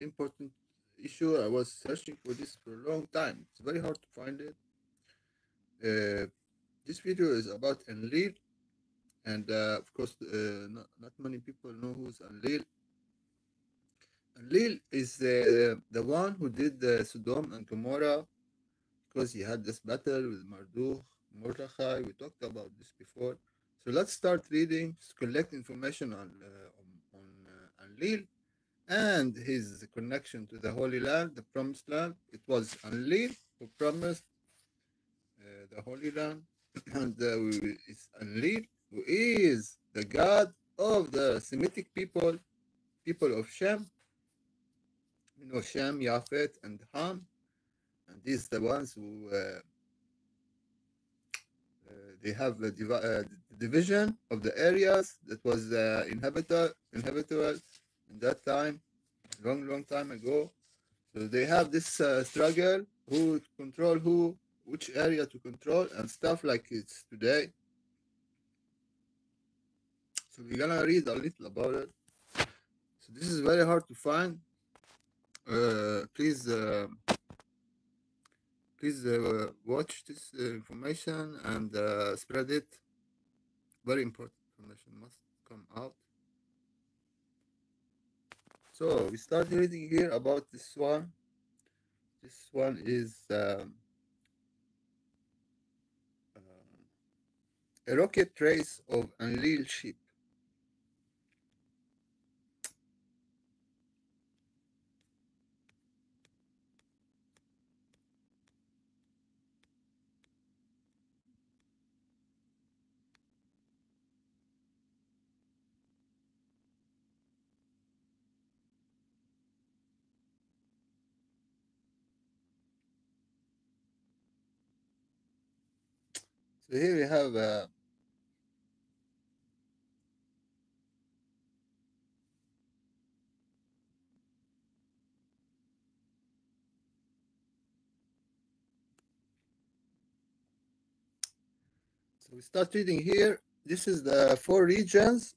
important issue. I was searching for this for a long time. It's very hard to find it. This video is about Enlil, and of course, not many people know who's Enlil. Enlil is the one who did Sodom and Gomorrah because he had this battle with Mordechai. We talked about this before. So let's start reading, collect information on Enlil and his connection to the Holy Land, the Promised Land. It was Enlil who promised the Holy Land, and it's Enlil who is the god of the Semitic people of Shem. You know, Shem, Yafet, and Ham, and these are the ones who they have the division of the areas that was inhabitable in that time, long time ago. So they have this struggle who control who, which area to control, and stuff like it's today. So we're gonna read a little about it. So this is very hard to find. Please watch this information and spread it. Very important information must come out. So we start reading here about this one. This one is a rocket race of Enlil ship. So here we have so we start reading here. This is the four regions.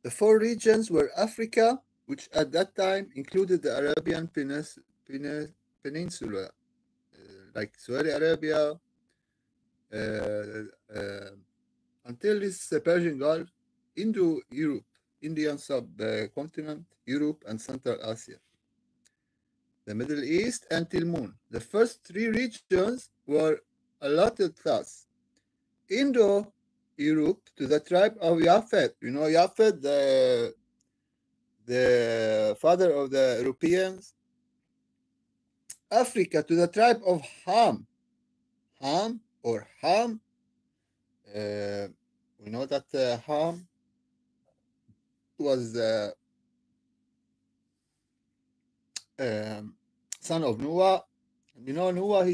The four regions were Africa, which at that time included the Arabian Peninsula, like Saudi Arabia, until this Persian Gulf, Indo-Europe, Indian subcontinent, Europe, and Central Asia, the Middle East, and Tilmun. The first three regions were allotted thus: Indo-Europe to the tribe of Yafet. You know Yafet, the father of the Europeans. Africa to the tribe of Ham. Ham or Ham. We know that Ham was son of Noah. You know Noah.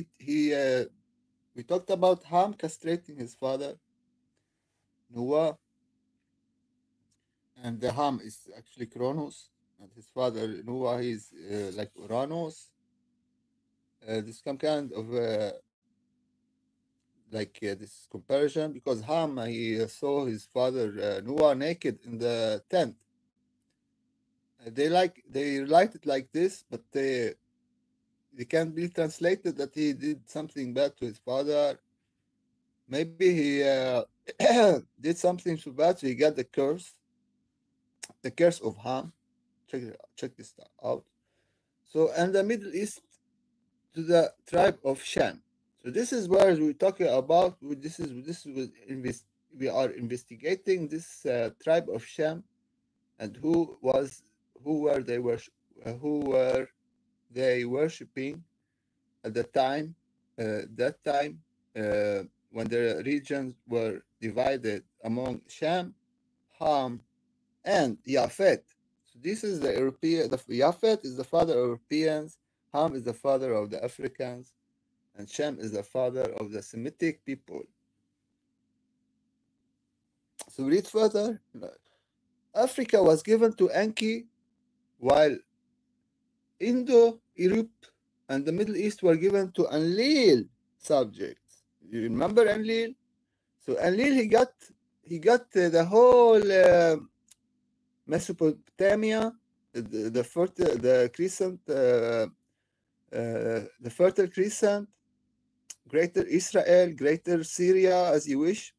We talked about Ham castrating his father Noah, and the Ham is actually Kronos, and his father Noah is like Uranus. This some kind of this comparison, because Ham he saw his father Noah naked in the tent. They write it like this, but they can't be translated that he did something bad to his father. Maybe he did something so bad, so he got the curse of Ham. Check this out. So, and the Middle East to the tribe of Shem. So this is where we're talking about. We are investigating this tribe of Shem, and who were they worshiping at the time? When the regions were divided among Shem, Ham, and Yafet. So this is the European. Yafet is the father of Europeans. Ham is the father of the Africans, and Shem is the father of the Semitic people. So read further. Africa was given to Enki, while Indo-Europe and the Middle East were given to Enlil subjects. You remember Enlil? So Enlil, he got the whole Mesopotamia the crescent, the Fertile Crescent, Greater Israel, Greater Syria, as you wish.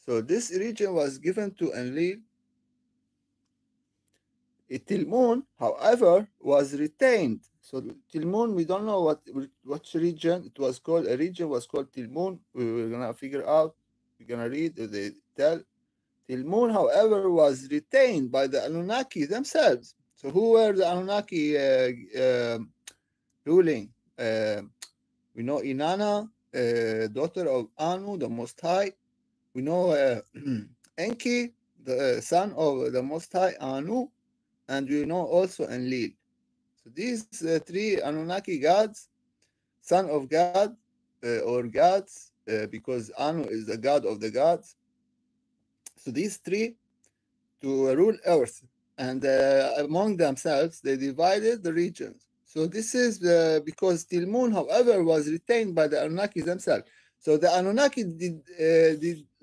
So this region was given to Enlil. Tilmun, however, was retained. So Tilmun, we don't know what region it was called. A region was called Tilmun. We're gonna figure out. We're gonna read. They tell Tilmun, however, was retained by the Anunnaki themselves. So who were the Anunnaki ruling? We know Inanna, daughter of Anu, the Most High. We know Enki, the son of the Most High Anu, and we know also Enlil. So these three Anunnaki gods, son of God, or gods, because Anu is the god of the gods. So these three to rule Earth, and among themselves they divided the regions. So this is because Tilmun, however, was retained by the Anunnaki themselves. So the Anunnaki did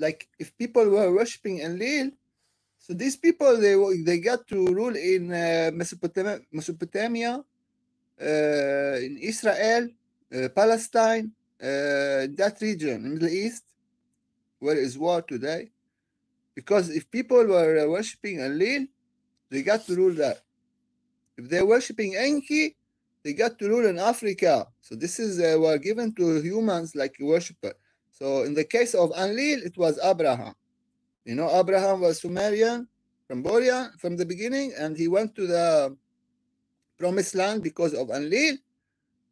like if people were worshiping Enlil, so these people they got to rule in Mesopotamia, in Israel, Palestine, that region, in Middle East, where is war today. Because if people were worshipping Enlil, they got to rule that. If they're worshipping Enki, they got to rule in Africa. So this is were given to humans like a worshiper. So in the case of Enlil, it was Abraham. You know, Abraham was Sumerian, Cambodian from the beginning, and he went to the promised land because of Enlil.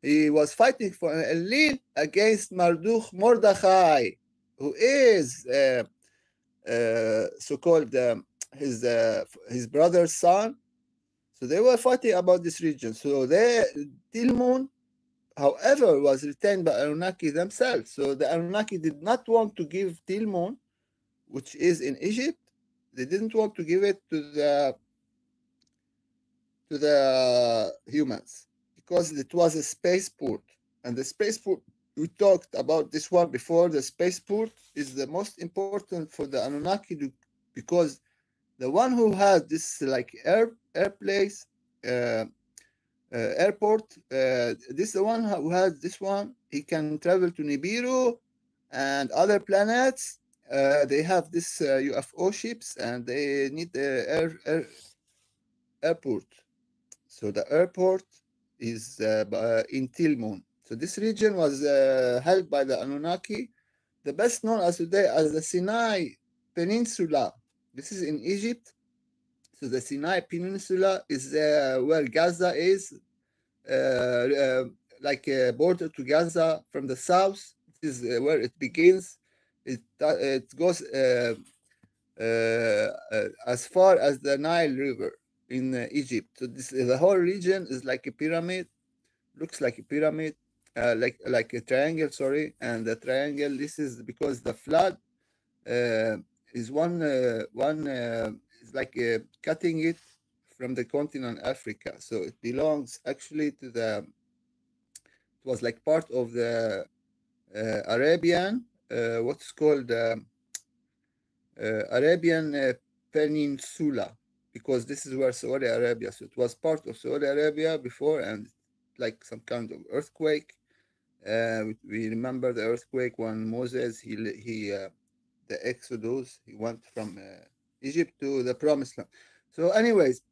He was fighting for Enlil against Mordechai, who is so-called his brother's son. So they were fighting about this region. So Tilmun, however, was retained by Anunnaki themselves. So the Anunnaki did not want to give Tilmun, which is in Egypt, they didn't want to give it to the humans because it was a spaceport. And the spaceport, we talked about this one before, the spaceport is the most important for the Anunnaki because the one who has this like airplace, airport, this is the one who has this one. He can travel to Nibiru and other planets. They have this UFO ships and they need the airport. So the airport is in Tilmun. So this region was held by the Anunnaki, the best known as today as the Sinai Peninsula. This is in Egypt. So the Sinai Peninsula is where Gaza is, like a border to Gaza from the south. This is where it begins. It goes as far as the Nile River in Egypt. So the whole region is like a pyramid, looks like a pyramid, like a triangle. Sorry, and the triangle. This is because the flood uh, is one is like cutting it from the continent Africa. So it belongs actually to the. It was like part of the Arabian, what's called Arabian Peninsula, because this is where Saudi Arabia. So it was part of Saudi Arabia before, and like some kind of earthquake. We remember the earthquake when Moses he the Exodus. He went from Egypt to the Promised Land. So, anyways,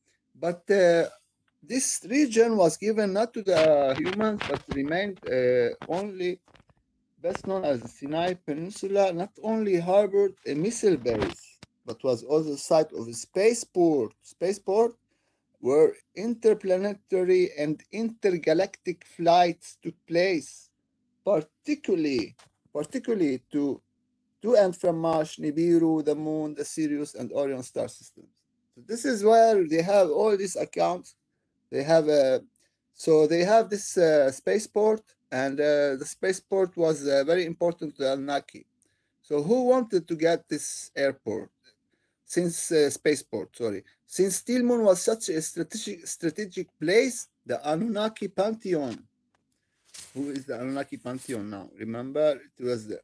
but this region was given not to the humans, but remained only best known as the Sinai Peninsula, not only harbored a missile base, but was also site of a spaceport where interplanetary and intergalactic flights took place, particularly, particularly to and from Mars, Nibiru, the Moon, the Sirius, and Orion star systems. So this is where they have all these accounts. They have so they have this spaceport, and the spaceport was very important to Anunnaki. So who wanted to get this airport? Since spaceport, sorry, since Tilmun was such a strategic place, the Anunnaki pantheon. Who is the Anunnaki pantheon now? Remember, it was the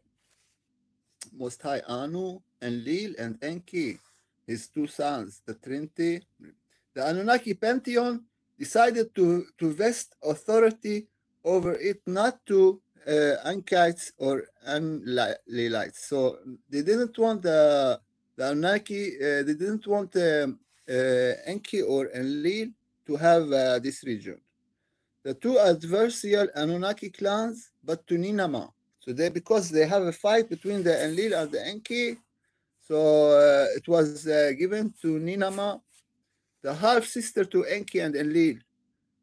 Most High Anu, Enlil, and Enki, his two sons, the Trinity. The Anunnaki pantheon decided to vest authority over it, not to Ankites or Enlilites. So they didn't want the Anunnaki, they didn't want Enki or Enlil to have this region. The two adversarial Anunnaki clans, but to Ninama. So they, because they have a fight between the Enlil and the Enki, so it was given to Ninama, the half sister to Enki and Enlil.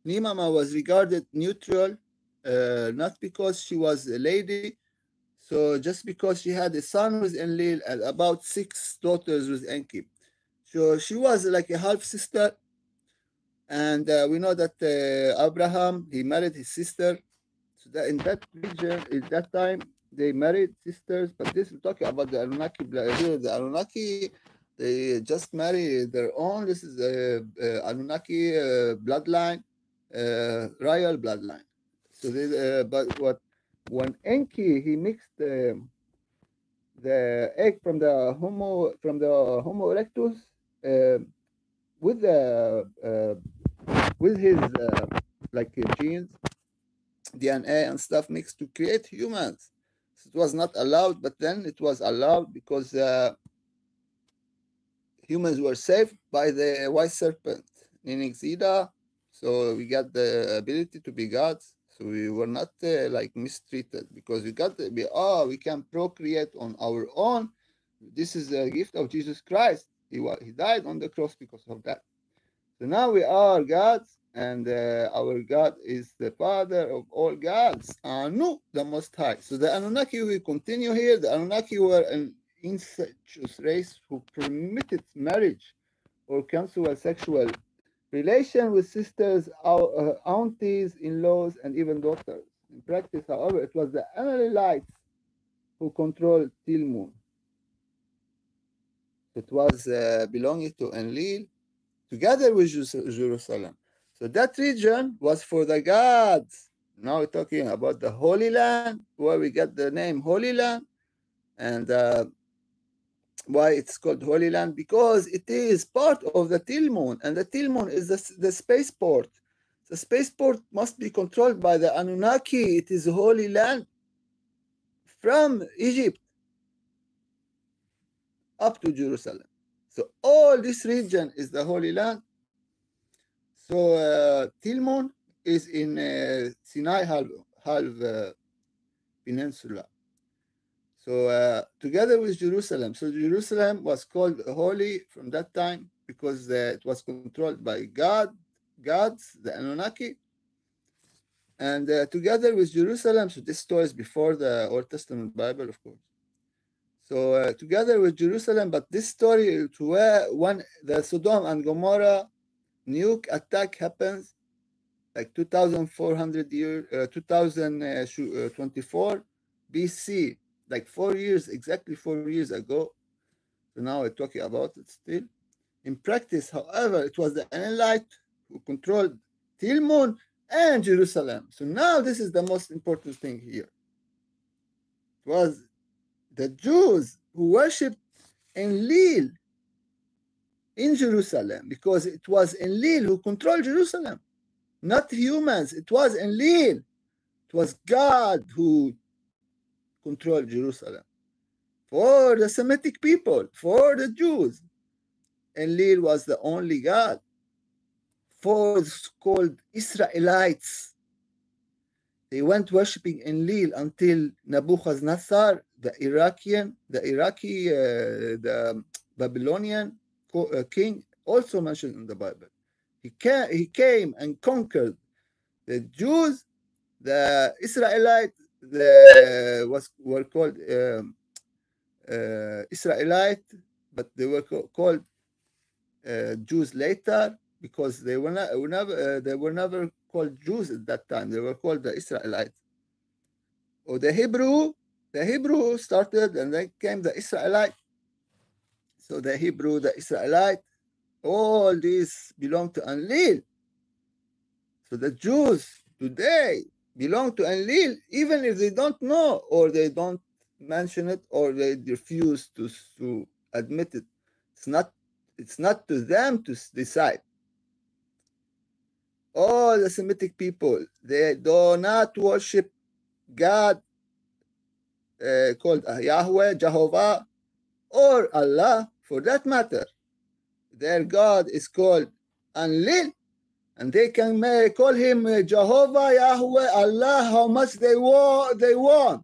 Ninama was regarded neutral, not because she was a lady, so just because she had a son with Enlil and about 6 daughters with Enki. So she was like a half sister, and we know that Abraham, he married his sister. So that in that region, at that time, they married sisters. But this we're talking about the Anunnaki. Here, the Anunnaki, they just marry their own. This is a Anunnaki bloodline, royal bloodline. So they, but what when Enki he mixed the egg from the Homo erectus uh, with the with his like genes, DNA and stuff mixed to create humans. So it was not allowed, but then it was allowed because humans were saved by the white serpent, meaning Zida. So we got the ability to be gods. So we were not like mistreated because we can procreate on our own. This is a gift of Jesus Christ. He died on the cross because of that. So now we are gods, and our God is the Father of all gods, Anu, the Most High. So the Anunnaki, we continue here. The Anunnaki were an incestuous race who permitted marriage or consensual sexual relation with sisters, aunties, in-laws, and even daughters. In practice, however, it was the Enlilites who controlled Tilmun. It was belonging to Enlil, together with Jerusalem. So that region was for the gods. Now we're talking about the Holy Land, where we get the name Holy Land, and why it's called Holy Land, because it is part of the Tilmun, and the Tilmun is the spaceport. The spaceport must be controlled by the Anunnaki. It is Holy Land from Egypt up to Jerusalem. So all this region is the Holy Land. So Tilmun is in Sinai half peninsula. So together with Jerusalem. So Jerusalem was called holy from that time because it was controlled by gods, the Anunnaki. And together with Jerusalem, so this story is before the Old Testament Bible, of course. So together with Jerusalem, but this story to where when the Sodom and Gomorrah nuke attack happens, like 2400 years, 2024 BC, like 4 years, exactly 4 years ago. So now we're talking about it still. In practice, however, it was the Enlilite who controlled Tilmun and Jerusalem. So now this is the most important thing here. It was the Jews who worshipped Enlil in Jerusalem because it was Enlil who controlled Jerusalem. Not humans. It was Enlil. It was God who controlled Jerusalem. For the Semitic people, for the Jews, Enlil was the only God. For the so-called Israelites, they went worshipping Enlil until Nebuchadnezzar, the Babylonian king, also mentioned in the Bible. He came and conquered the Jews, the Israelites, were called Israelite, but they were called Jews later because they were never called Jews at that time. They were called the Israelites. Or the Hebrew started, and then came the Israelite. So the Hebrew, the Israelite, all these belong to Enlil. So the Jews today belong to Enlil, even if they don't know, or they don't mention it, or they refuse to admit it. It's not to them to decide. all the Semitic people, they do not worship God called Yahweh, Jehovah, or Allah for that matter. Their God is called Enlil, and they can call him Jehovah, Yahweh, Allah, how much they want.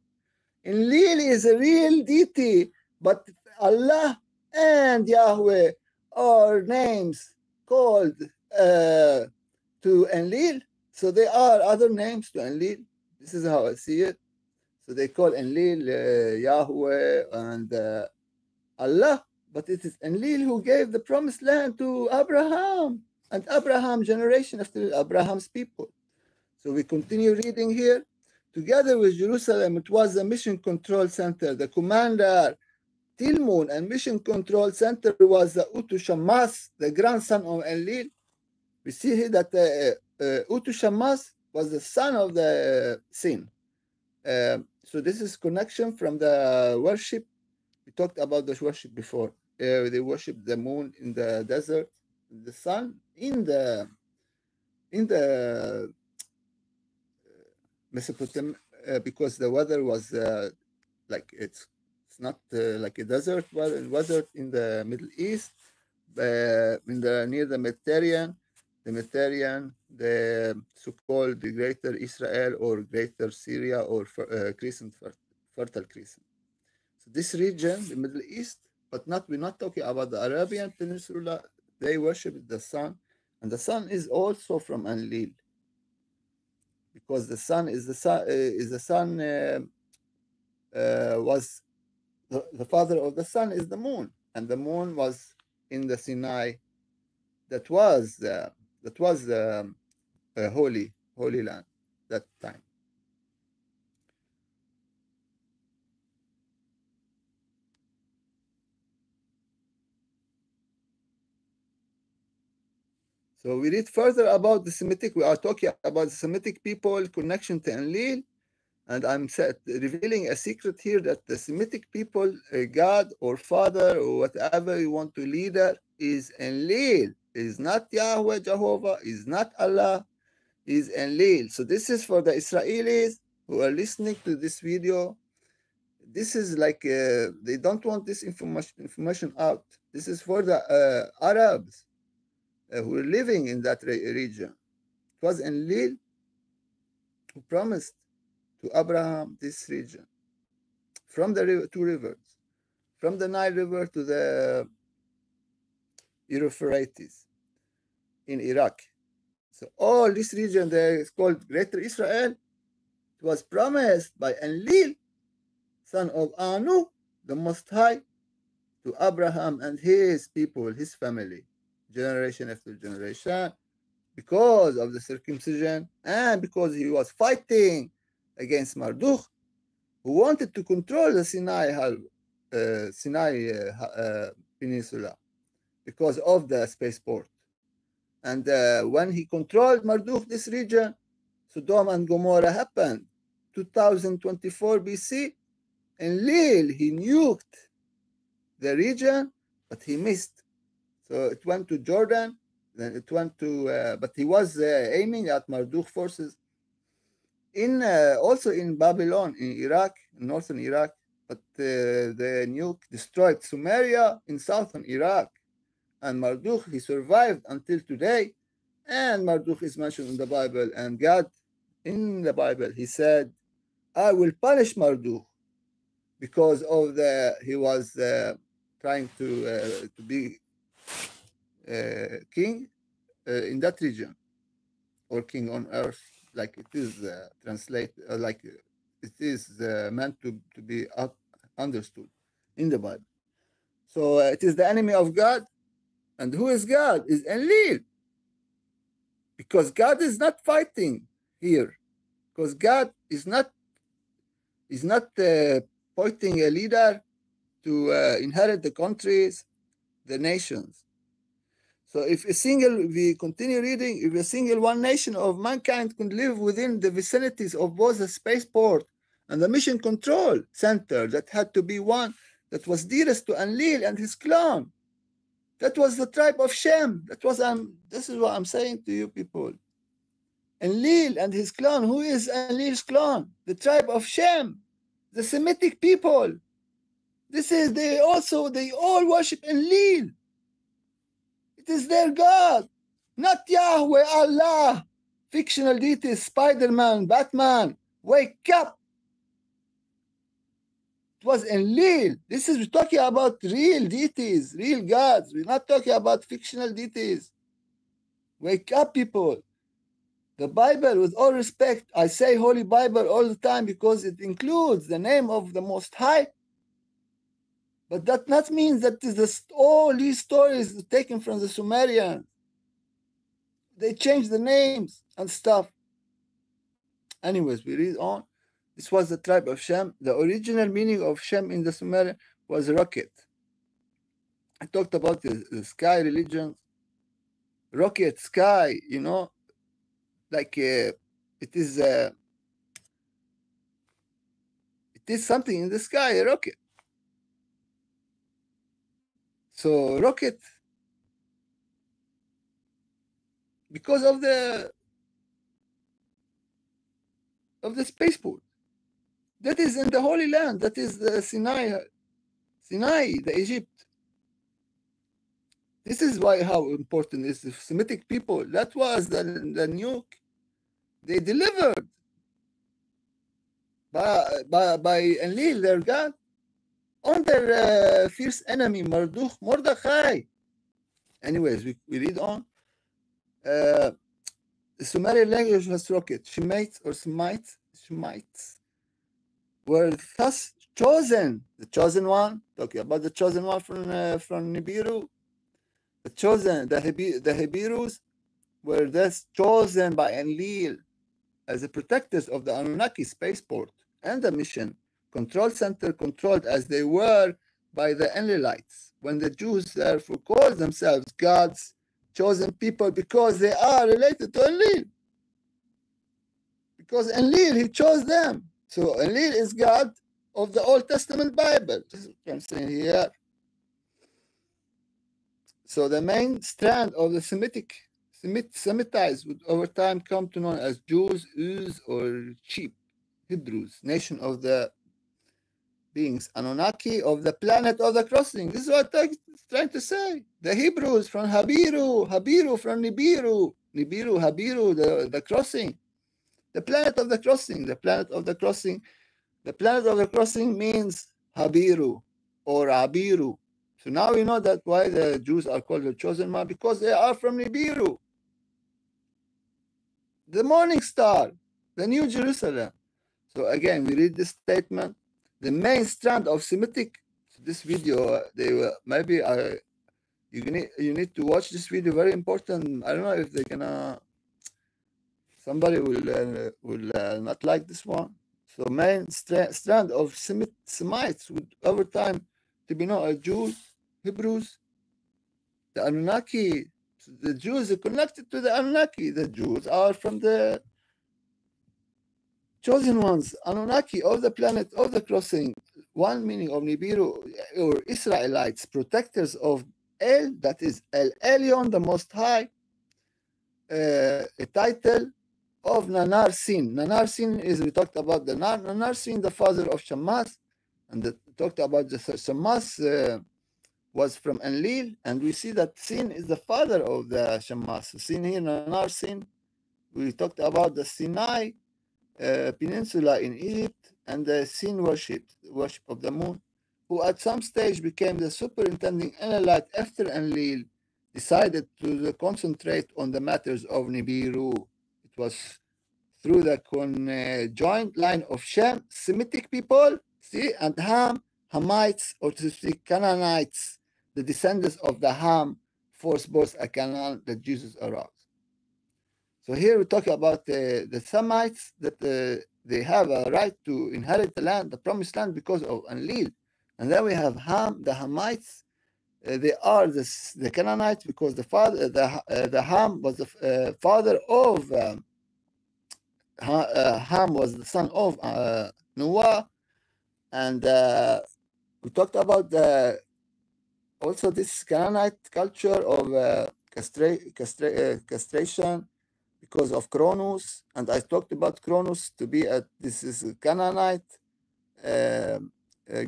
Enlil is a real deity, but Allah and Yahweh are names called to Enlil. So there are other names to Enlil. This is how I see it. So they call Enlil Yahweh and Allah, but it is Enlil who gave the promised land to Abraham and Abraham generation after Abraham's people. So we continue reading here. Together with Jerusalem, it was the mission control center. The commander, Tilmun, and mission control center was the Utu Shammas, the grandson of Enlil. We see here that Utu Shammas was the son of the Sin. So this is connection from the worship. We talked about the worship before. They worship the moon in the desert, the sun in the Mesopotamia, because the weather was like it's not like a desert weather in the Middle East, in the near the Mediterranean, the so-called the Greater Israel or Greater Syria or Crescent, Fertile Crescent. So this region, the Middle East, but we're not talking about the Arabian Peninsula. They worship the sun, and the sun is also from Enlil, because the sun was the father of the sun is the moon, and the moon was in the Sinai. That was holy land that time. So we read further about the Semitic. We are talking about the Semitic people connection to Enlil, and I'm revealing a secret here that the Semitic people, God or Father or whatever you want to leader, is Enlil. Is not Yahweh, Jehovah. Is not Allah. Is Enlil. So this is for the Israelis who are listening to this video. This is like they don't want this information out. This is for the Arabs who are living in that region. It was Enlil who promised to Abraham this region, from the two rivers, from the Nile River to the Euphrates in Iraq. So all this region there is called Greater Israel. It was promised by Enlil, son of Anu, the Most High, to Abraham and his people, his family, generation after generation, because of the circumcision and because he was fighting against Marduk, who wanted to control the Sinai Peninsula because of the spaceport. And when he controlled Marduk, this region, Sodom and Gomorrah happened. 2024 BC, Enlil, he nuked the region, but he missed. So it went to Jordan, then it went to, but he was aiming at Marduk forces also in Babylon, in Iraq, in northern Iraq, but the nuke destroyed Sumeria in southern Iraq. And Marduk, he survived until today. And Marduk is mentioned in the Bible. And God, in the Bible, he said, I will punish Marduk because of he was trying to be king in that region, or king on earth, like it is translated, like it is meant to be understood in the Bible. So it is the enemy of God. And who is God? Is Enlil. Because God is not fighting here. Because God is not appointing a leader to inherit the countries, the nations. So if we continue reading, if a single one nation of mankind could live within the vicinities of both the spaceport and the mission control center, that had to be one that was dearest to Enlil and his clan. That was the tribe of Shem. This is what I'm saying to you people. Enlil and his clan. Who is Enlil's clan? The tribe of Shem, the Semitic people. They all worship Enlil. It is their God, not Yahweh, Allah. Fictional deities, Spider-Man, Batman. Wake up. It was Enlil. We're talking about real deities, real gods. We're not talking about fictional deities. Wake up, people. The Bible, with all respect, I say Holy Bible all the time because it includes the name of the Most High. But that not means that all these stories are taken from the Sumerians. They changed the names and stuff. Anyways, we read on. This was the tribe of Shem. The original meaning of Shem in the Sumerian was rocket. I talked about the sky religion. Rocket, sky, like it is something in the sky, a rocket. So rocket, because of the spaceport that is in the Holy Land, that is the Sinai, the Egypt. This is how important is the Semitic people. That was the nuke they delivered by Enlil, their God, on their fierce enemy, Mordechai. Anyways, we read on. The Sumerian language was rocket. Shemites were thus chosen. The chosen one, talking about the chosen one from Nibiru. The Hebrews were thus chosen by Enlil as the protectors of the Anunnaki spaceport and the mission control center, controlled as they were by the Enlilites, when the Jews therefore call themselves God's chosen people because they are related to Enlil. Because Enlil, he chose them. So Enlil is God of the Old Testament Bible. This is what I'm saying here. So the main strand of the Semitites would over time come to known as Jews, Uz, or sheep, Hebrews, nation of the beings, Anunnaki of the planet of the crossing. This is what I'm trying to say. The Hebrews from Habiru from Nibiru, Habiru, the crossing. The planet of the crossing, the planet of the crossing. The planet of the crossing means Habiru or Abiru. So now we know that why the Jews are called the chosen one, because they are from Nibiru. The morning star, the New Jerusalem. So again, we read this statement. The main strand of Semitic, this video, you need to watch this video, very important. I don't know if they're gonna, somebody will not like this one. So main strand of Semites would over time to be known as Jews, Hebrews, the Anunnaki. The Jews are connected to the Anunnaki. The Jews are from the chosen ones, Anunnaki of the planet of the crossing. One meaning of Nibiru or Israelites, protectors of El, that is El Elyon, the Most High, a title of Nanar Sin. Nanar Sin is, we talked about the Nanar Sin, the father of Shammas, and talked about the Shammas was from Enlil, and we see that Sin is the father of the Shammas. So Sin here, Nanar Sin. We talked about the Sinai Peninsula in Egypt and the Sin worship of the moon, who at some stage became the superintending Enlilite after Enlil decided to concentrate on the matters of Nibiru. It was through the conjoined line of Shem, Semitic people, and Ham, Hamites, or to speak Canaanites, the descendants of the Ham, forced both a Canaan that Jesus aroused. So here we talk about the Semites, that they have a right to inherit the land, the promised land, because of Enlil. And then we have Ham, the Hamites. They are the Canaanites because the Ham was the father of Ham was the son of Noah, and we talked about also this Canaanite culture of castration. because of Cronus, and I talked about Cronus to be this is a Canaanite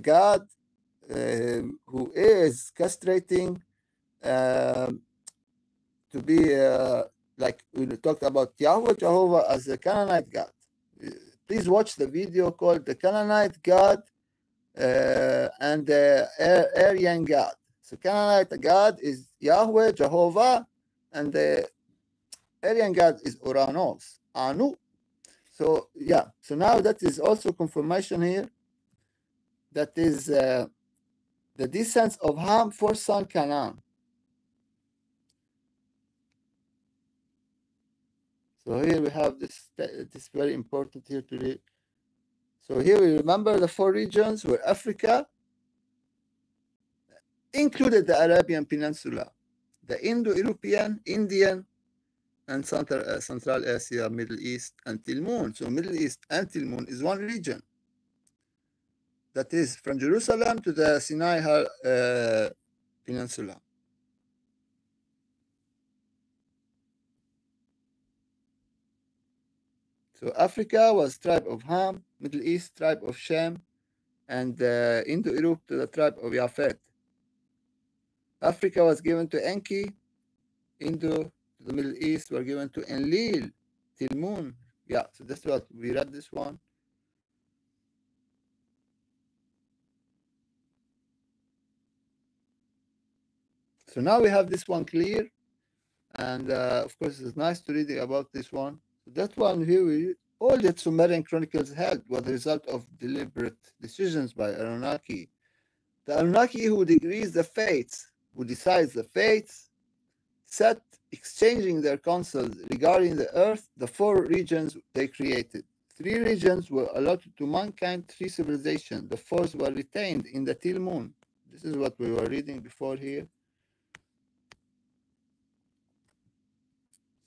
god who is castrating to be like we talked about Yahweh Jehovah as a Canaanite god. Please watch the video called the Canaanite God and the Aryan God. So Canaanite God is Yahweh Jehovah, and the Aryan God is Uranos, Anu. So yeah, so now that is also confirmation here. That is the descent of Ham, fourth son Canaan. So here we have this very important here to read. So here we remember the four regions where Africa included the Arabian Peninsula, the Indo-European, Indian, and Central Asia, Middle East, and Tilmun. So Middle East and Tilmun is one region. That is from Jerusalem to the Sinai Peninsula. So Africa was tribe of Ham, Middle East tribe of Shem, and Indo-Europe to the tribe of Yafet. Africa was given to Enki, Indo to the Middle East were given to Enlil, Tilmun. Yeah, so that's what we read this one. So now we have this one clear, and of course it's nice to read about this one. So that one here, all the Sumerian chronicles held was the result of deliberate decisions by Anunnaki. The Anunnaki who decrees the fates, who decides the fates, set exchanging their counsels regarding the earth, the four regions they created. 3 regions were allotted to mankind, 3 civilizations. The 4th were retained in the Tilmun. This is what we were reading before here.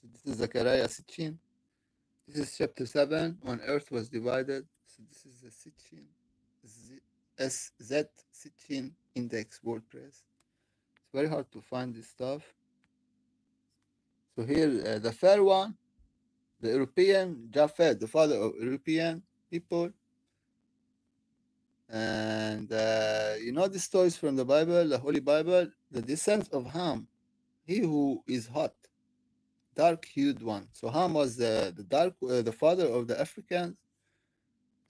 So this is Zechariah Sitchin. This is chapter 7, when earth was divided. So this is the Sitchin, SZ Sitchin Index WordPress. It's very hard to find this stuff. So here, the fair one, the European, Japhet, the father of European people. And you know the stories from the Bible, the Holy Bible, the descent of Ham, he who is hot, dark-hued one. So Ham was the father of the Africans,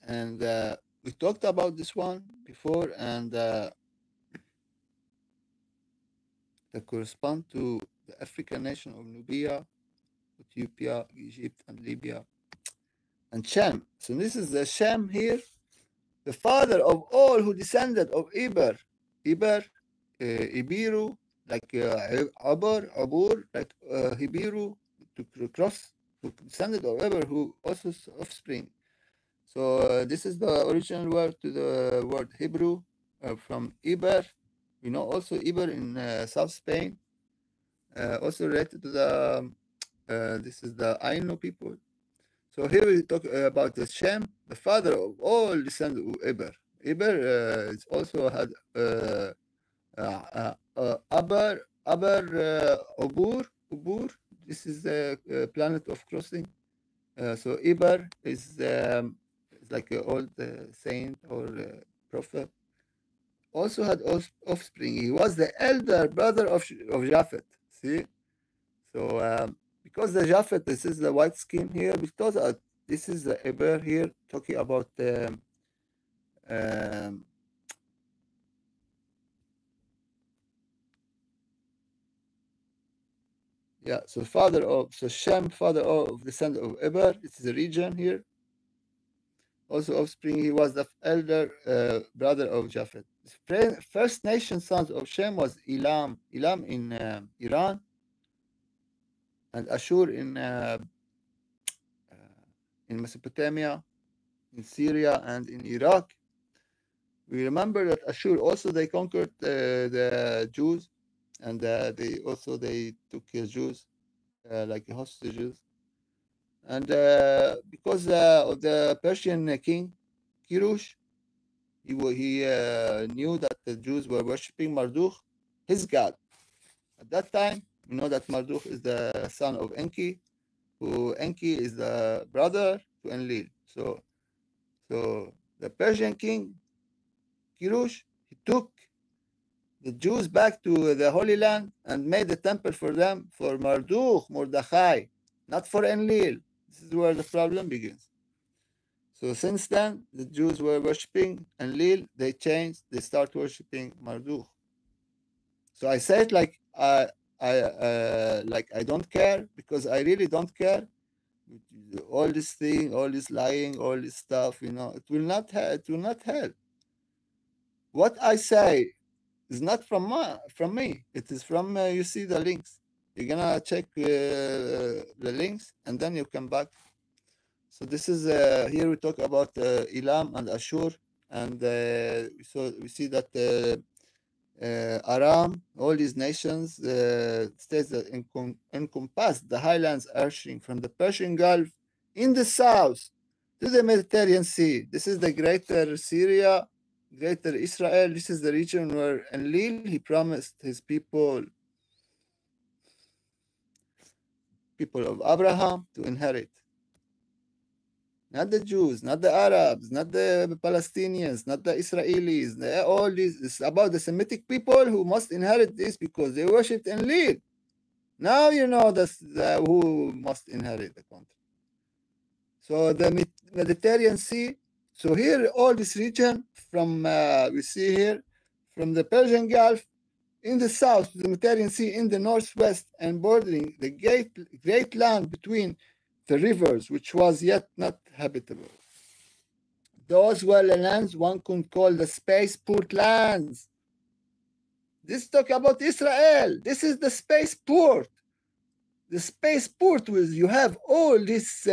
and we talked about this one before, and that correspond to the African nation of Nubia, Ethiopia, Egypt, and Libya, and Shem. So this is the Shem here, the father of all who descended of Eber, Ibiru, like Abur, like Hibiru, to cross, who descended of Eber, who also offspring. So this is the original word to the word Hebrew from Iber. We know also Iber in South Spain, also related to the, this is the Ainu people. So here we talk about the Shem, the father of all descendants of Eber. Eber also had Ubur. This is the planet of crossing. So Eber is like an old saint or prophet. Also had offspring. He was the elder brother of Japhet. See, so because the Japhet, this is the white skin here. Because this is the Eber here, talking about the. Yeah, so Shem, father of the son of Eber. This is a region here. Also offspring, he was the elder brother of Japhet. First nation sons of Shem was Elam in Iran, and Ashur in Mesopotamia, in Syria, and in Iraq. We remember that Ashur also they conquered the Jews, and they took Jews like hostages. And because of the Persian king Kirush, he knew that the Jews were worshipping Marduk, his god. At that time, we know that Marduk is the son of Enki, who Enki is the brother to Enlil. So the Persian king Kirush, he took the Jews back to the Holy Land and made a temple for them for Marduk, Mordechai, not for Enlil. This is where the problem begins. So since then, the Jews were worshipping Enlil. They changed. They start worshipping Marduk. So I say it like I don't care, because I really don't care. All this thing, all this lying, all this stuff, it will not it will not help. What I say is not from me. It is from you see the links. You're gonna check the links, and then you come back. So this is here we talk about Elam and Ashur, and so we see that Aram, all these nations, states that encompass the highlands arching from the Persian Gulf in the south to the Mediterranean Sea. This is the greater Syria, greater Israel. This is the region where Enlil, he promised his people of Abraham to inherit. Not the Jews, not the Arabs, not the Palestinians, not the Israelis. All this is about the Semitic people who must inherit this because they worshipped Enlil. Now you know who must inherit the country. So the Mediterranean Sea. So here, all this region from we see here from the Persian Gulf in the south to the Mediterranean Sea in the northwest and bordering the great land between the rivers, which was yet not habitable. Those were the lands one could call the spaceport lands. This talk about Israel. This is the spaceport. The spaceport was you have all this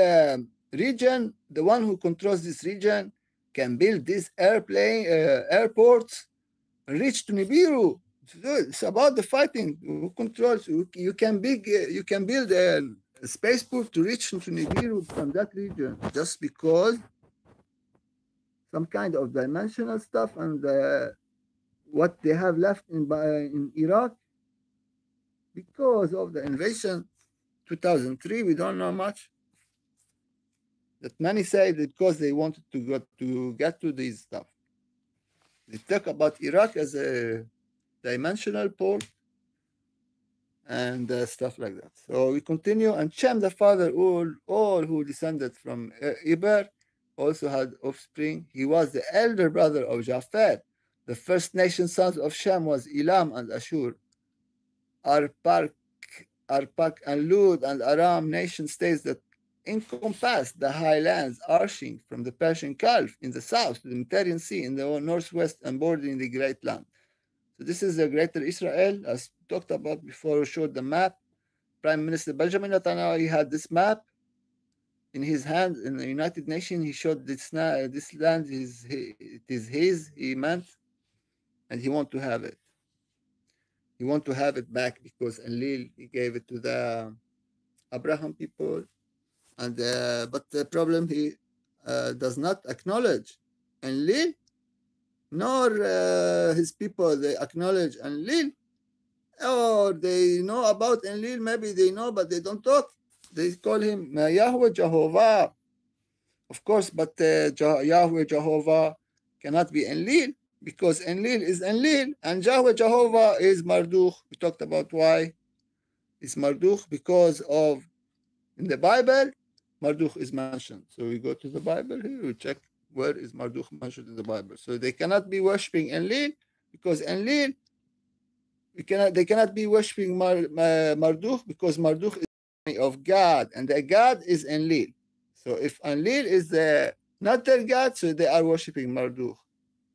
region. The one who controls this region can build these airports and reach to Nibiru. It's about the fighting. Who controls? You can build a spaceport to reach to Nibiru from that region just because some kind of dimensional stuff and what they have left in Iraq because of the invasion 2003. We don't know much. That many say that because they wanted to get to this stuff. They talk about Iraq as a dimensional port and stuff like that. So we continue, and Shem the father, all who descended from Eber, also had offspring. He was the elder brother of Japheth. The first nation sons of Shem was Elam and Ashur. Arpak and Lud and Aram nation states that encompass the highlands arching from the Persian Gulf in the south to the Mediterranean Sea in the northwest and bordering the Great Land. So this is the greater Israel, as talked about before, showed the map. Prime Minister Benjamin Netanyahu, he had this map in his hand in the United Nations. He showed this land it is his, he meant, and he want to have it. He want to have it back because Enlil, he gave it to the Abraham people. And but the problem, he does not acknowledge Enlil, nor his people, they acknowledge Enlil, or they know about Enlil, maybe they know, but they don't talk. They call him Yahweh Jehovah, of course, but Yahweh Jehovah cannot be Enlil, because Enlil is Enlil, and Yahweh Jehovah is Marduk. We talked about why it's Marduk, because of, in the Bible, Marduk is mentioned. So we go to the Bible here, we check where is Marduk mentioned in the Bible. So they cannot be worshipping Enlil, because Enlil, they cannot be worshipping Marduk, because Marduk is of God, and the God is Enlil. So if Enlil is not their God, so they are worshipping Marduk.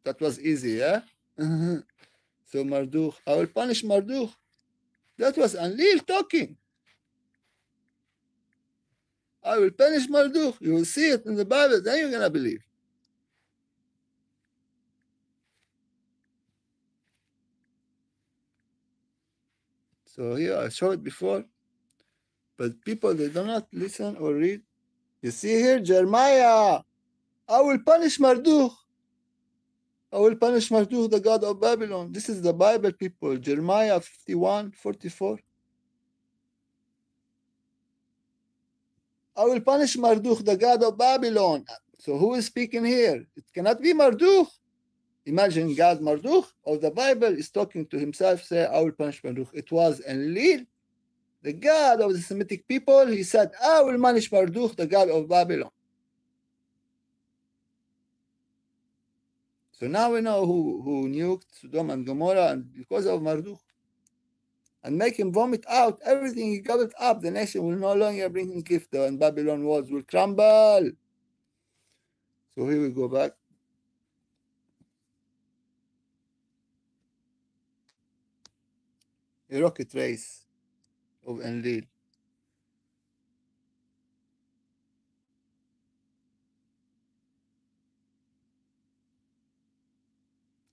That was easy, yeah? So Marduk, I will punish Marduk. That was Enlil talking. I will punish Marduk. You will see it in the Bible, then you're going to believe. So here, I showed it before, but people, they do not listen or read. You see here, Jeremiah, I will punish Marduk. I will punish Marduk, the god of Babylon. This is the Bible, people. Jeremiah 51:44. I will punish Marduk, the god of Babylon. So who is speaking here? It cannot be Marduk. Imagine God Marduk of the Bible is talking to himself, say, I will punish Marduk. It was Enlil, the god of the Semitic people. He said, I will punish Marduk, the god of Babylon. So now we know who nuked Sodom and Gomorrah, and because of Marduk. And make him vomit out everything he gobbled up. The nation will no longer bring him gift, and Babylon walls will crumble. So here we go back. A rocket race of Enlil.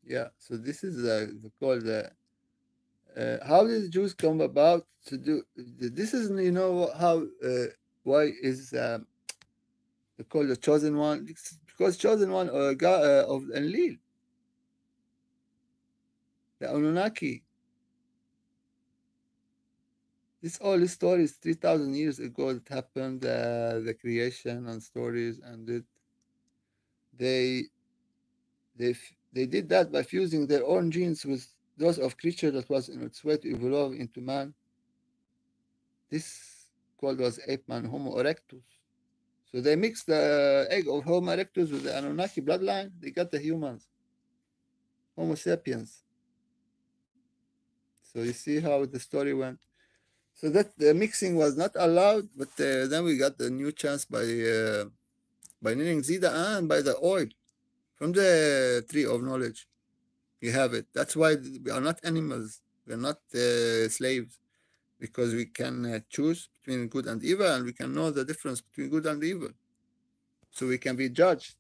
Yeah, so this is called how did the Jews come about to do this? Is how why is called the chosen one? It's because chosen one God, of Enlil, the Anunnaki. This all these stories 3,000 years ago that happened, the creation and stories, and they they did that by fusing their own genes with those of creature that was in its way to evolve into man. This called was ape man, Homo erectus. So they mixed the egg of Homo erectus with the Anunnaki bloodline. They got the humans, Homo sapiens. So you see how the story went. So that the mixing was not allowed, but then we got the new chance by kneading Zida and by the oil from the tree of knowledge. You have it. That's why we are not animals. We are not slaves, because we can choose between good and evil, and we can know the difference between good and evil. So we can be judged.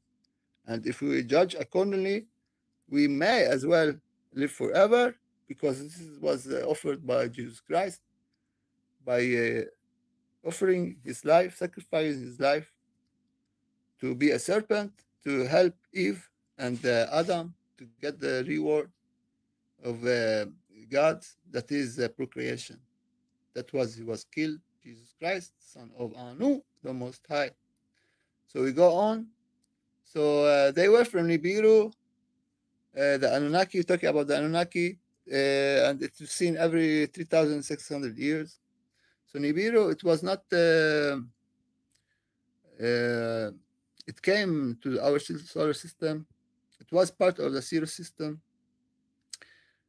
And if we judge accordingly, we may as well live forever, because this was offered by Jesus Christ by offering his life, sacrificing his life to be a serpent to help Eve and Adam to get the reward of God, that is procreation. That was he was killed, Jesus Christ, son of Anu, the Most High. So we go on. So they were from Nibiru, the Anunnaki, talking about the Anunnaki, and it's seen every 3,600 years. So Nibiru, it was not, it came to our solar system. It was part of the Sirius system.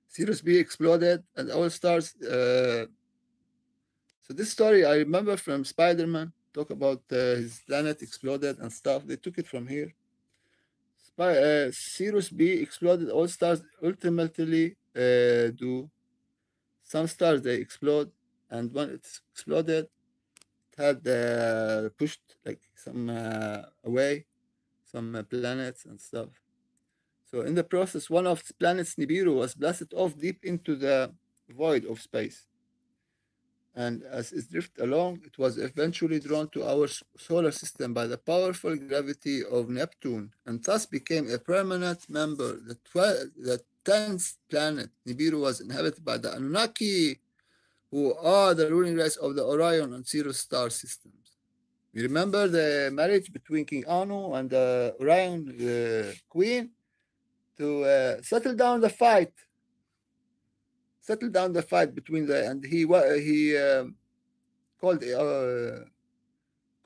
Sirius B exploded, and all stars. So this story I remember from Spider-Man. Talk about his planet exploded and stuff. They took it from here. Sirius B exploded. All stars ultimately do. Some stars they explode, and when it exploded, it had pushed like some away, some planets and stuff. So in the process, one of the planets, Nibiru, was blasted off deep into the void of space. And as it drifted along, it was eventually drawn to our solar system by the powerful gravity of Neptune, and thus became a permanent member. The 10th planet, Nibiru, was inhabited by the Anunnaki, who are the ruling race of the Orion and Sirius star systems. You remember the marriage between King Anu and the Orion queen to settle down the fight. Settle down the fight between and he called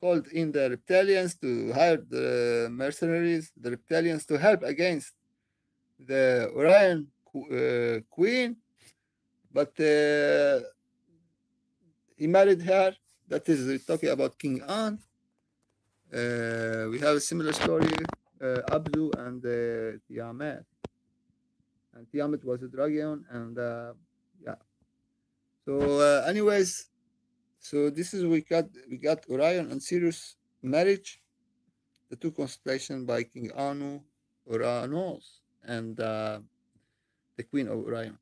called in the reptilians to hire the mercenaries, the reptilians to help against the Orion queen, but he married her. That is, we're talking about King An. We have a similar story, Abdu and Tiamat. And Tiamat was a dragon, and yeah. So, anyways, so this is we got Orion and Sirius marriage, the two constellations by King Anu, Uranus, and the Queen of Orion.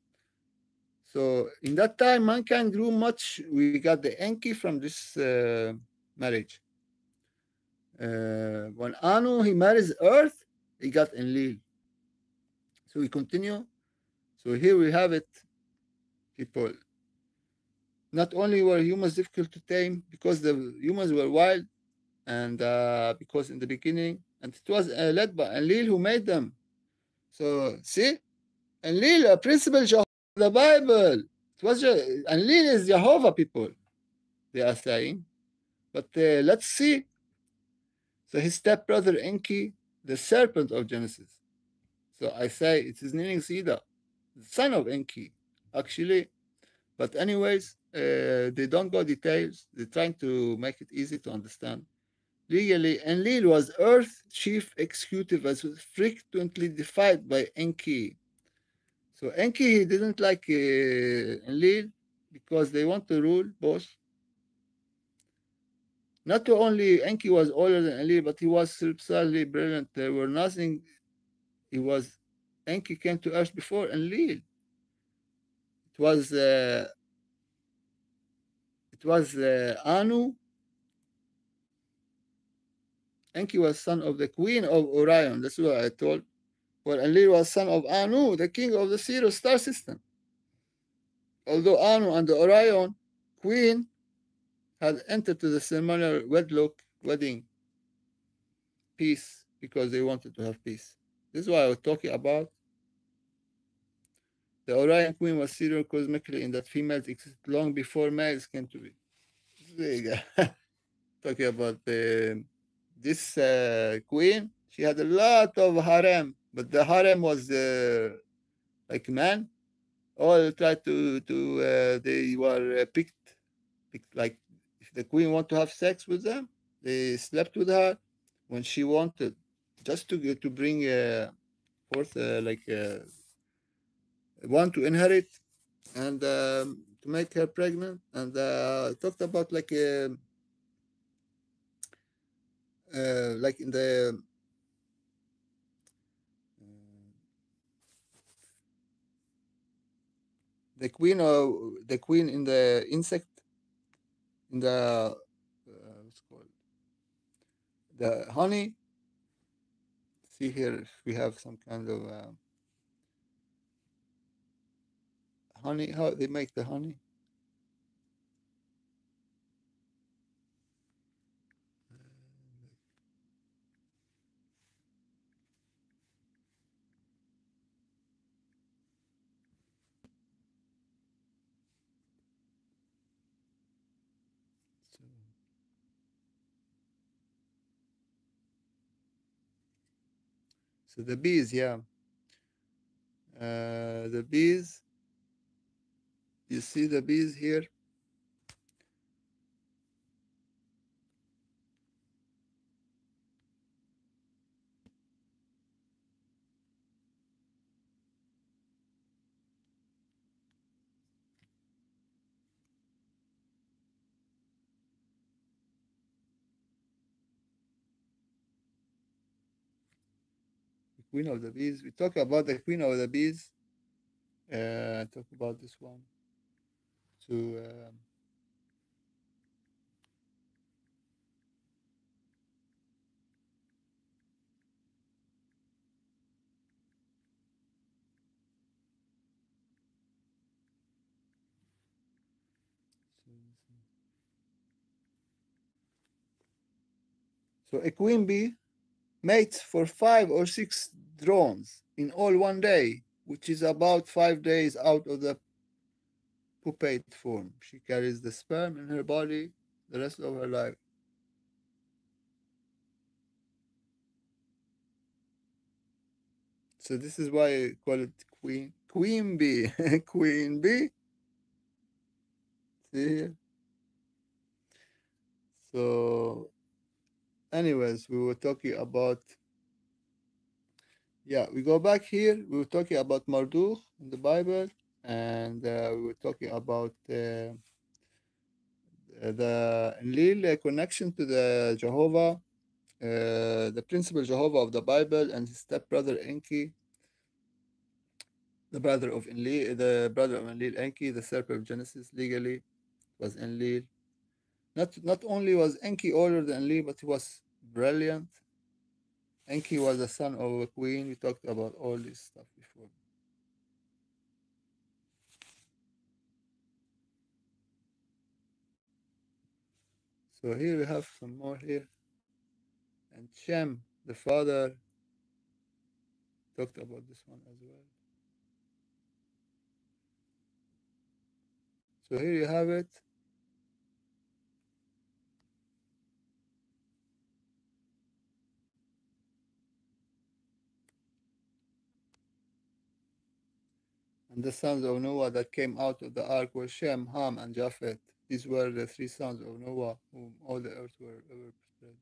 So in that time, mankind grew much. We got the Enki from this marriage. When Anu he marries Earth, he got Enlil. So we continue. So here we have it, people. Not only were humans difficult to tame because the humans were wild, and because in the beginning, and it was led by Enlil who made them. So see, Enlil, a principal Jehovah, the Bible. It was Enlil is Jehovah people. They are saying, but let's see. So his stepbrother Enki, the serpent of Genesis. So I say it is meaning Sida, the son of Enki, actually. But anyways, they don't go details. They're trying to make it easy to understand. Legally, Enlil was Earth's chief executive, as was frequently defied by Enki. So Enki he didn't like Enlil because they want to rule both. Not only Enki was older than Enlil, but he was supremely brilliant. There were nothing. He was Enki came to Earth before Enlil. It was uh, it was Anu. Enki was son of the queen of Orion. That's what I told. Well, Enlil was son of Anu, the king of the Sirius star system. Although Anu and the Orion queen had entered to the ceremonial wedlock wedding peace because they wanted to have peace. This is why I was talking about. The Orion queen was serial cosmically in that females existed long before males came to be. There you go. Talking about this queen, she had a lot of harem, but the harem was like man. All tried to they were picked like if the queen want to have sex with them, they slept with her when she wanted, just to bring forth one to inherit and to make her pregnant. And talked about like in the queen in the insect in the what's it called the honey. See here if we have some kind of honey. How they make the honey? So, so the bees, yeah, the bees. You see the bees here. The queen of the bees. We talk about the queen of the bees. Talk about this one. To so a queen bee mates for 5 or 6 drones in all one day, which is about 5 days out of the pupate form. She carries the sperm in her body the rest of her life. So this is why I call it queen bee, queen bee. See here. So, anyways, we were talking about yeah. We go back here. We were talking about Marduk in the Bible, and we were talking about the Enlil connection to the Jehovah, the principal Jehovah of the Bible, and his stepbrother Enki, the brother of Enlil, Enki, the serpent of Genesis. Legally was Enlil. Not only was Enki older than Enlil, but he was brilliant. Enki was the son of a queen. We talked about all this stuff before. So here we have some more here. And Shem, the father, talked about this one as well. So here you have it. And the sons of Noah that came out of the ark were Shem, Ham, and Japheth. These were the three sons of Noah, whom all the earth were ever spread.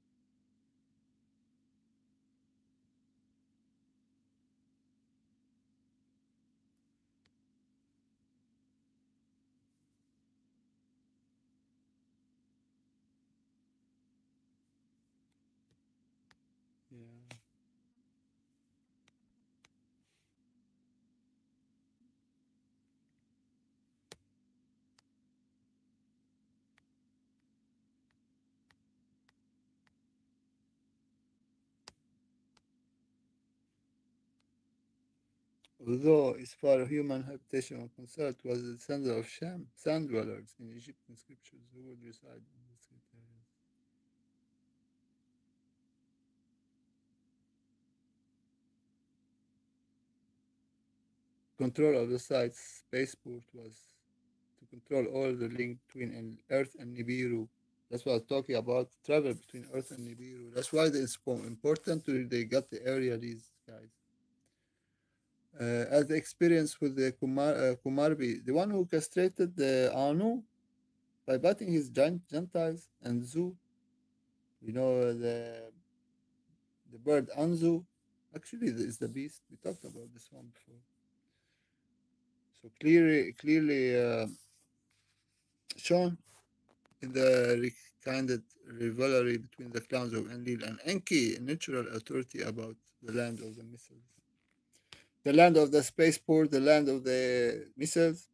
Yeah. Although, as far as human habitation was concerned, it was the descendant of Shem, sand dwellers in Egyptian scriptures who would reside in this area. Control of the site's spaceport was to control all the link between Earth and Nibiru. That's what I was talking about, travel between Earth and Nibiru. That's why it's important to they got the area, these guys. As the experience with the Kumarbi, the one who castrated the Anu by biting his Gentiles and Zu, the bird Anzu, actually is the beast. We talked about this one before. So clearly shown in the rekindled rivalry between the clans of Enlil and Enki, natural authority about the land of the missiles, the land of the spaceport, the land of the missiles.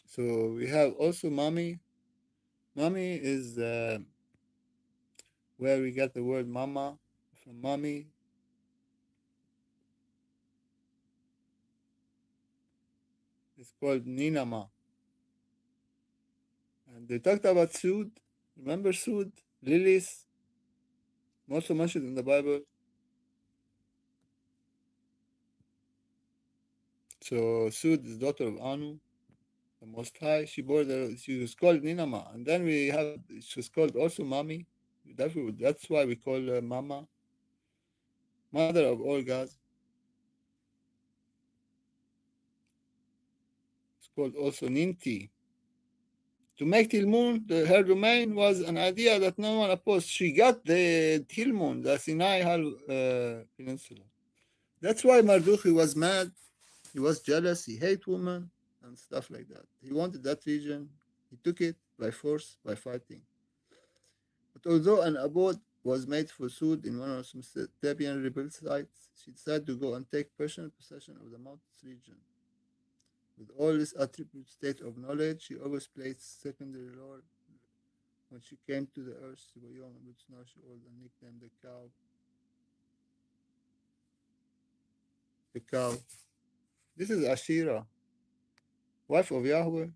So we have also Mami. Mami is where we get the word mama from. Mami is called Ninama. And they talked about Sud. Remember Sud? Lilies, also mentioned in the Bible. So Sud is daughter of Anu, the Most High. She was called Ninama. And then she was called also Mami. That's why we call her Mama, mother of all gods. It's called also Ninti. To make Tilmun, her domain was an idea that no one opposed. She got the Tilmun, the Sinai Peninsula. That's why Mardukhi was mad. He was jealous. He hated women and stuff like that. He wanted that region. He took it by force, by fighting. But although an abode was made for Sud in one of the Mesopotamian rebuilt sites, she decided to go and take personal possession of the mountainous region. With all this attribute state of knowledge, she always placed secondary role when she came to the earth. Sibayom, which now she also nicknamed the cow. The cow. This is Ashira, wife of Yahweh.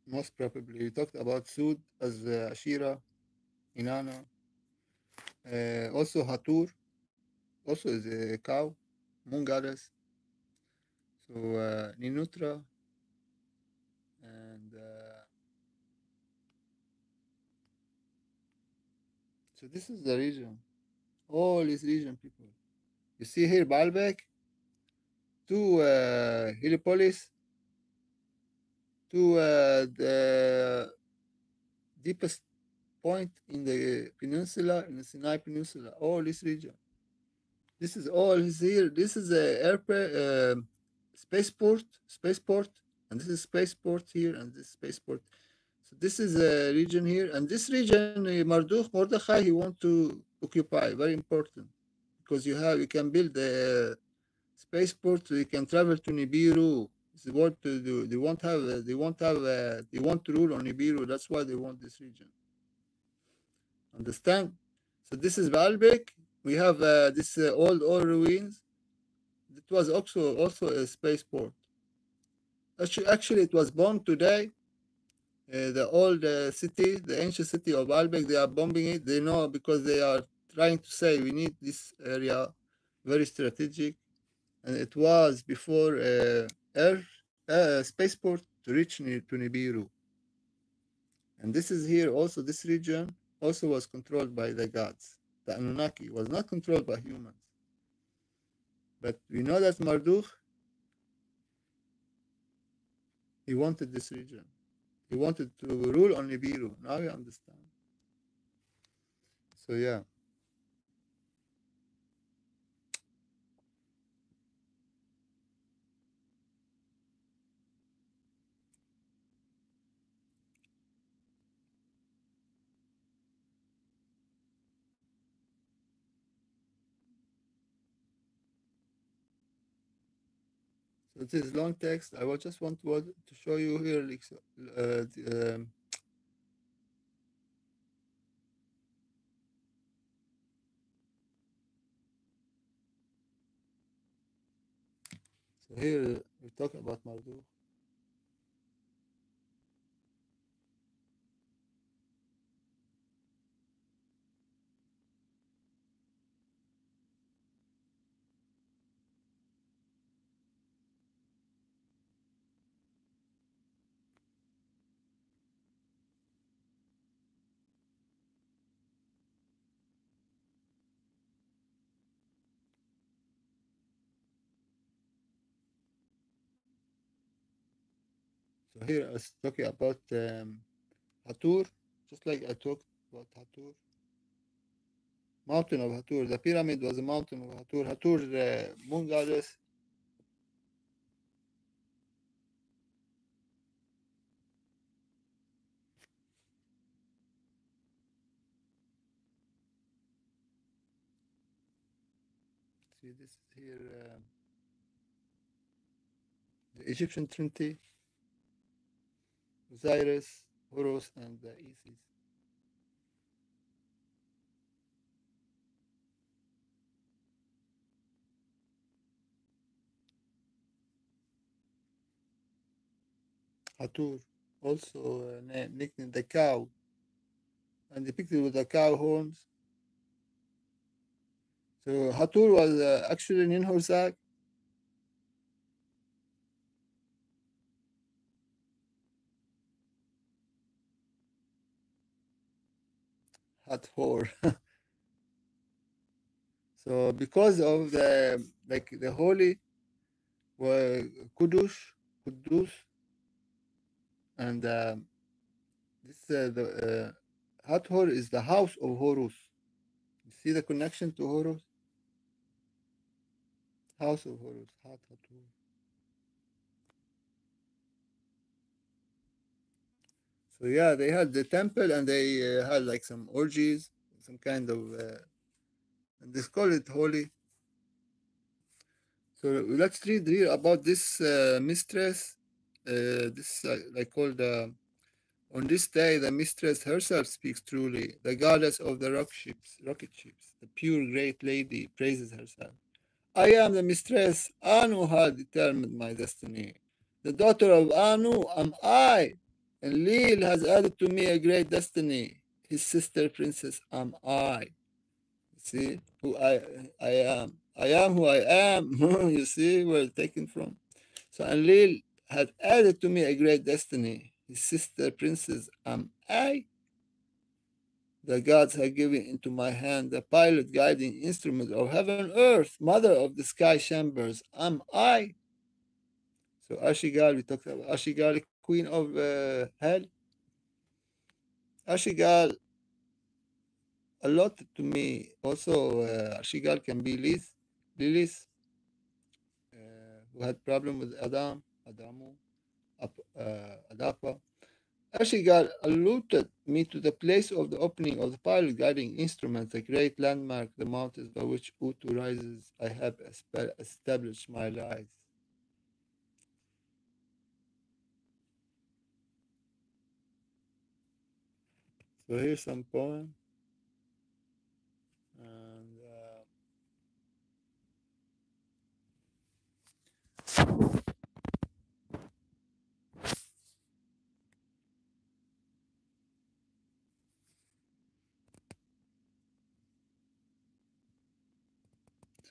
Most probably, we talked about Sud as Ashira, Inanna. Also Hatur, also is a cow, moon goddess. So Ninutra and so this is the region. All these region people. You see here Baalbek, to Heliopolis, to the deepest point in the peninsula, in the Sinai Peninsula, all this region. This is all is here. This is a spaceport, and this is spaceport here, and this spaceport. So this is a region here, and this region, Mordechai, he want to occupy. Very important because you can build a spaceport, so you can travel to Nibiru. It's what to do. They want to rule on Nibiru. That's why they want this region. Understand? So this is Baalbek. we have this old ruins. It was also a spaceport. Actually, it was bombed today. The old city, the ancient city of Baalbek, they are bombing it. They know because they are trying to say we need this area, very strategic, and it was before air spaceport to reach to Nibiru. And this is here also. This region also was controlled by the gods. The Anunnaki was not controlled by humans. But we know that Marduk, he wanted this region. He wanted to rule on Nibiru. Now you understand. So yeah. So this is long text. I will just want to show you here. Like, so here we talk about Marduk. So here I was talking about Hathor, just like I talked about Hathor. Mountain of Hathor. The pyramid was a mountain of Hathor. Hathor, moon goddess. See, this is here the Egyptian Trinity, Osiris, Horus, and Isis. Hathor, also nicknamed the cow, and depicted with the cow horns. So Hathor was actually Ninhursag, Hathor. So because of the like the holy were Kudus, and this the Hathor is the house of Horus. You see the connection to Horus, house of Horus, Hathor. So yeah, they had the temple and they had like some orgies, some kind of, and they call it holy. So let's read here about this mistress. This like called on this day the mistress herself speaks truly. The goddess of the rocket ships, the pure great lady praises herself. I am the mistress. Anu had determined my destiny. The daughter of Anu am I. Enlil has added to me a great destiny. His sister princess am I. See who I am. I am who I am. You see where it's taken from. So Enlil had added to me a great destiny. His sister princess am I. The gods have given into my hand the pilot guiding instrument of heaven and earth, mother of the sky chambers am I. So Ashigal, we talked about Ashigal, queen of hell. Ashigal allotted to me. Also, Ashigal can be Lilith, who had problem with Adamu, Adapa. Ashigal alluded me to the place of the opening of the pilot guiding instrument, the great landmark, the mountains by which Utu rises. I have established my life. So here's some poem. And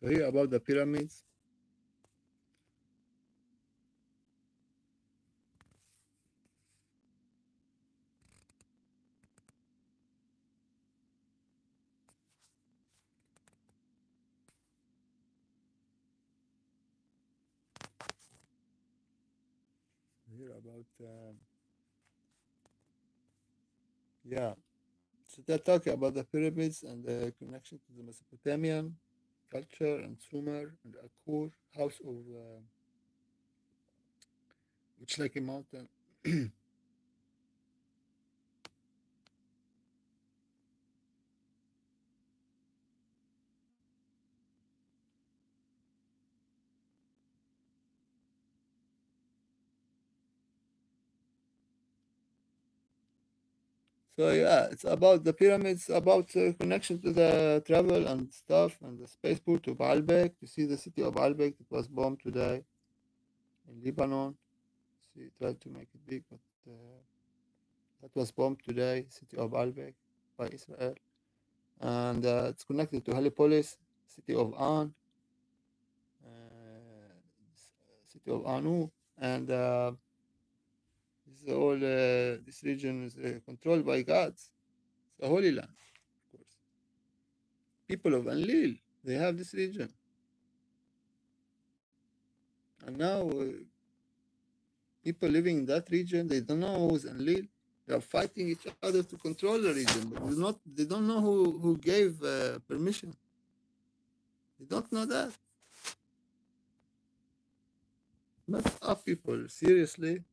So here about the pyramids. Here about yeah. So they're talking about the pyramids and the connection to the Mesopotamian culture and Sumer and Akur, house of which like a mountain. So yeah, it's about the pyramids, about connection to the travel and stuff, and the spaceport to Baalbek. You see the city of Baalbek that was bombed today in Lebanon. See, tried to make it big, but that was bombed today, city of Baalbek by Israel, and it's connected to Heliopolis, city of An, city of Anu, and this is all. This region is controlled by gods. It's a holy land, of course. People of Enlil, they have this region. And now people living in that region, they don't know who's Enlil. They are fighting each other to control the region, but they don't know who gave permission. They don't know that. Mess up people, seriously.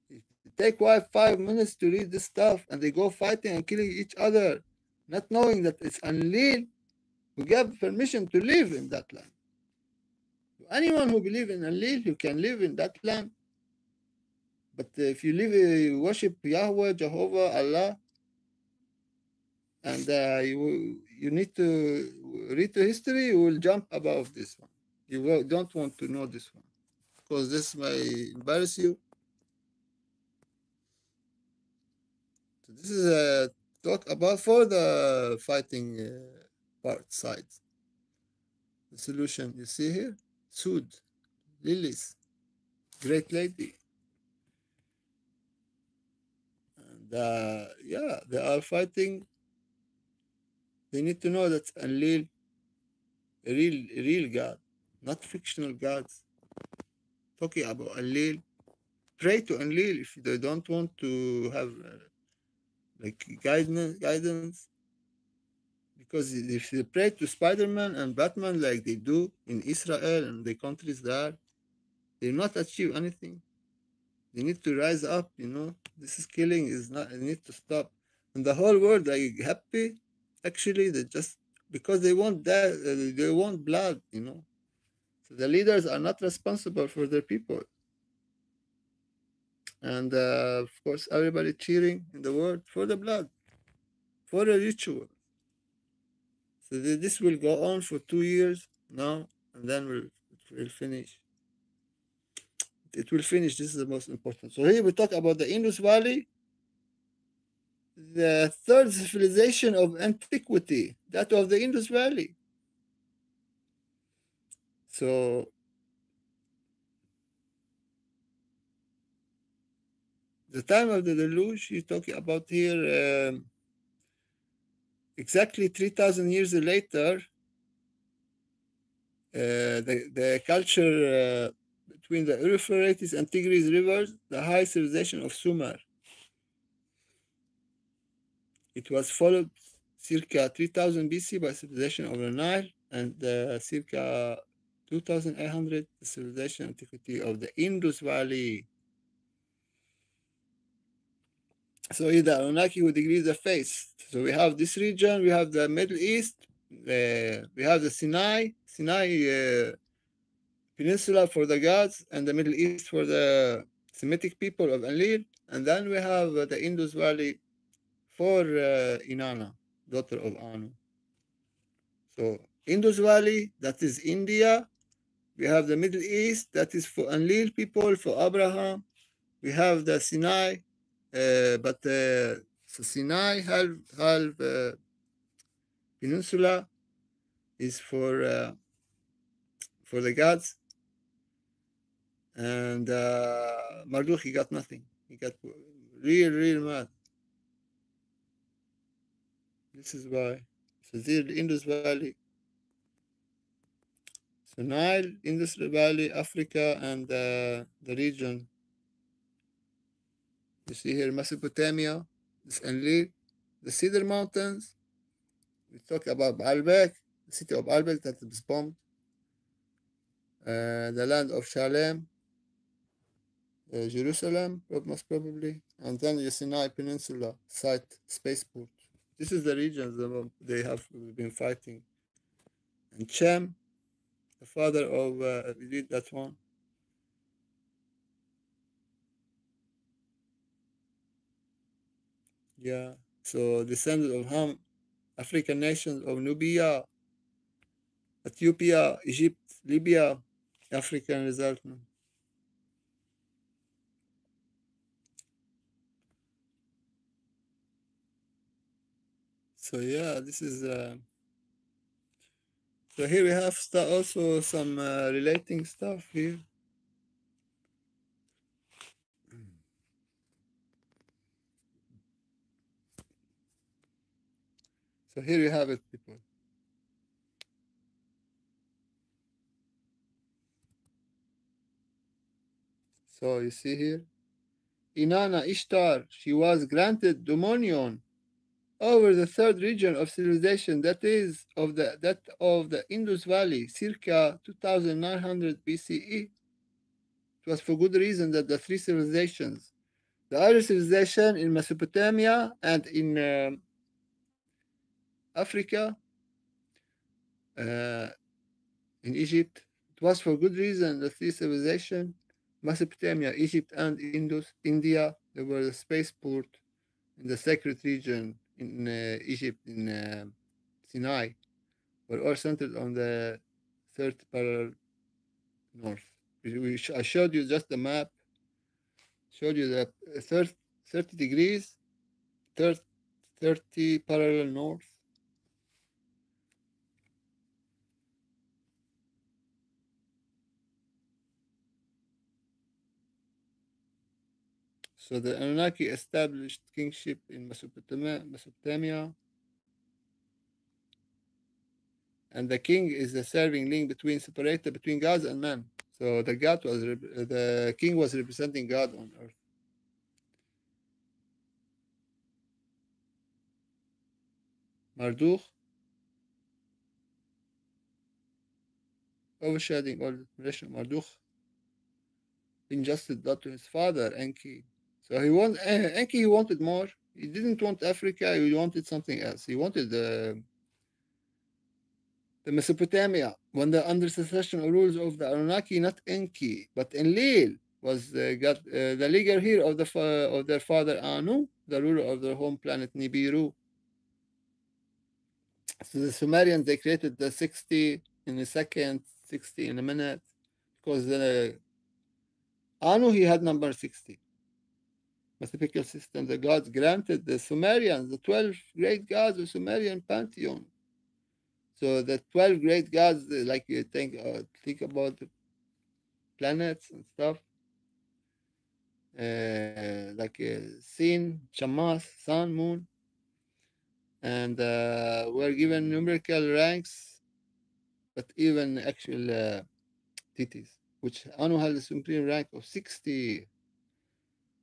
It take 5 minutes to read this stuff, and they go fighting and killing each other, not knowing that it's Enlil who gave permission to live in that land. Anyone who believes in Enlil, who can live in that land. But if you live, you worship Yahweh, Jehovah, Allah, and you need to read the history, you will jump above this one. Don't want to know this one because this may embarrass you. So this is a talk about for the fighting part sides. The solution you see here, Sud, Lilies, Great Lady. And yeah, they are fighting. They need to know that Enlil, a real God, not fictional gods. Talking about Enlil, pray to Enlil if they don't want to have like guidance. Because if they pray to Spider-Man and Batman like they do in Israel and the countries there, they not achieve anything. They need to rise up, you know. This is killing is not. It need to stop. And the whole world are happy. Actually, they just because they want that. They want blood, you know. So the leaders are not responsible for their people. And of course, everybody cheering in the world for the blood, for a ritual. So this will go on for 2 years now, and then it will finish. It will finish. This is the most important. So here we talk about the Indus Valley, the third civilization of antiquity, that of the Indus Valley. So the time of the deluge, you're talking about here exactly 3,000 years later, the culture between the Euphrates and Tigris rivers, the high civilization of Sumer. It was followed circa 3000 BC by civilization of the Nile and circa 2800 the civilization antiquity of the Indus Valley. So the Anunnaki who decrease the face. So we have this region, we have the Middle East, we have the Sinai Peninsula for the gods, and the Middle East for the Semitic people of Enlil, and then we have the Indus Valley for Inanna, daughter of Anu. So Indus Valley, that is India. We have the Middle East, that is for Enlil people, for Abraham. We have the Sinai, but so Sinai half peninsula is for the gods, and Marduk he got nothing. He got real mad. This is why. So there, the Indus Valley. So Nile, Indus Valley, Africa, and the region. You see here Mesopotamia, this Enlil, the Cedar Mountains. We talk about Baalbek, the city of Baalbek that was bombed, the land of Shalem, Jerusalem, most probably, and then the Sinai Peninsula site, spaceport. This is the regions they have been fighting. And Shem, the father of, we did that one. Yeah. So descended of Ham, African nations of Nubia, Ethiopia, Egypt, Libya, African resultant. So yeah, this is. So here we have also some relating stuff here. So here you have it, people. So you see here, Inanna Ishtar, she was granted dominion over the third region of civilization, that of the Indus Valley, circa 2900 BCE. It was for good reason that the three civilizations, the Aryan civilization in Mesopotamia and in Africa, uh, in Egypt, it was for good reason the three civilizations, Mesopotamia, Egypt, and Indus, India, they were the spaceport in the sacred region in Egypt, in Sinai, were all centered on the third parallel north. I showed you just the map, showed you the 30 degrees, 30, 30 parallel north. So the Anunnaki established kingship in Mesopotamia, and the king is the serving link separated between gods and men. So the king was representing God on earth. Marduk, overshadowing all the generation of Marduk, injustice done to his father Enki. So Enki. He wanted more. He didn't want Africa. He wanted something else. He wanted the Mesopotamia, when the under successional rules of the Anunnaki, not Enki, but Enlil was the leader here of their father Anu, the ruler of their home planet Nibiru. So the Sumerians, they created the 60 in a second, 60 in a minute, because the Anu, he had number 60. Mythical system, the gods granted the Sumerians, the 12 great gods of Sumerian pantheon. So the 12 great gods, like you think about the planets and stuff, like Sin, Shamas, Sun, Moon, and were given numerical ranks, but even actual deities, which Anu had a supreme rank of 60.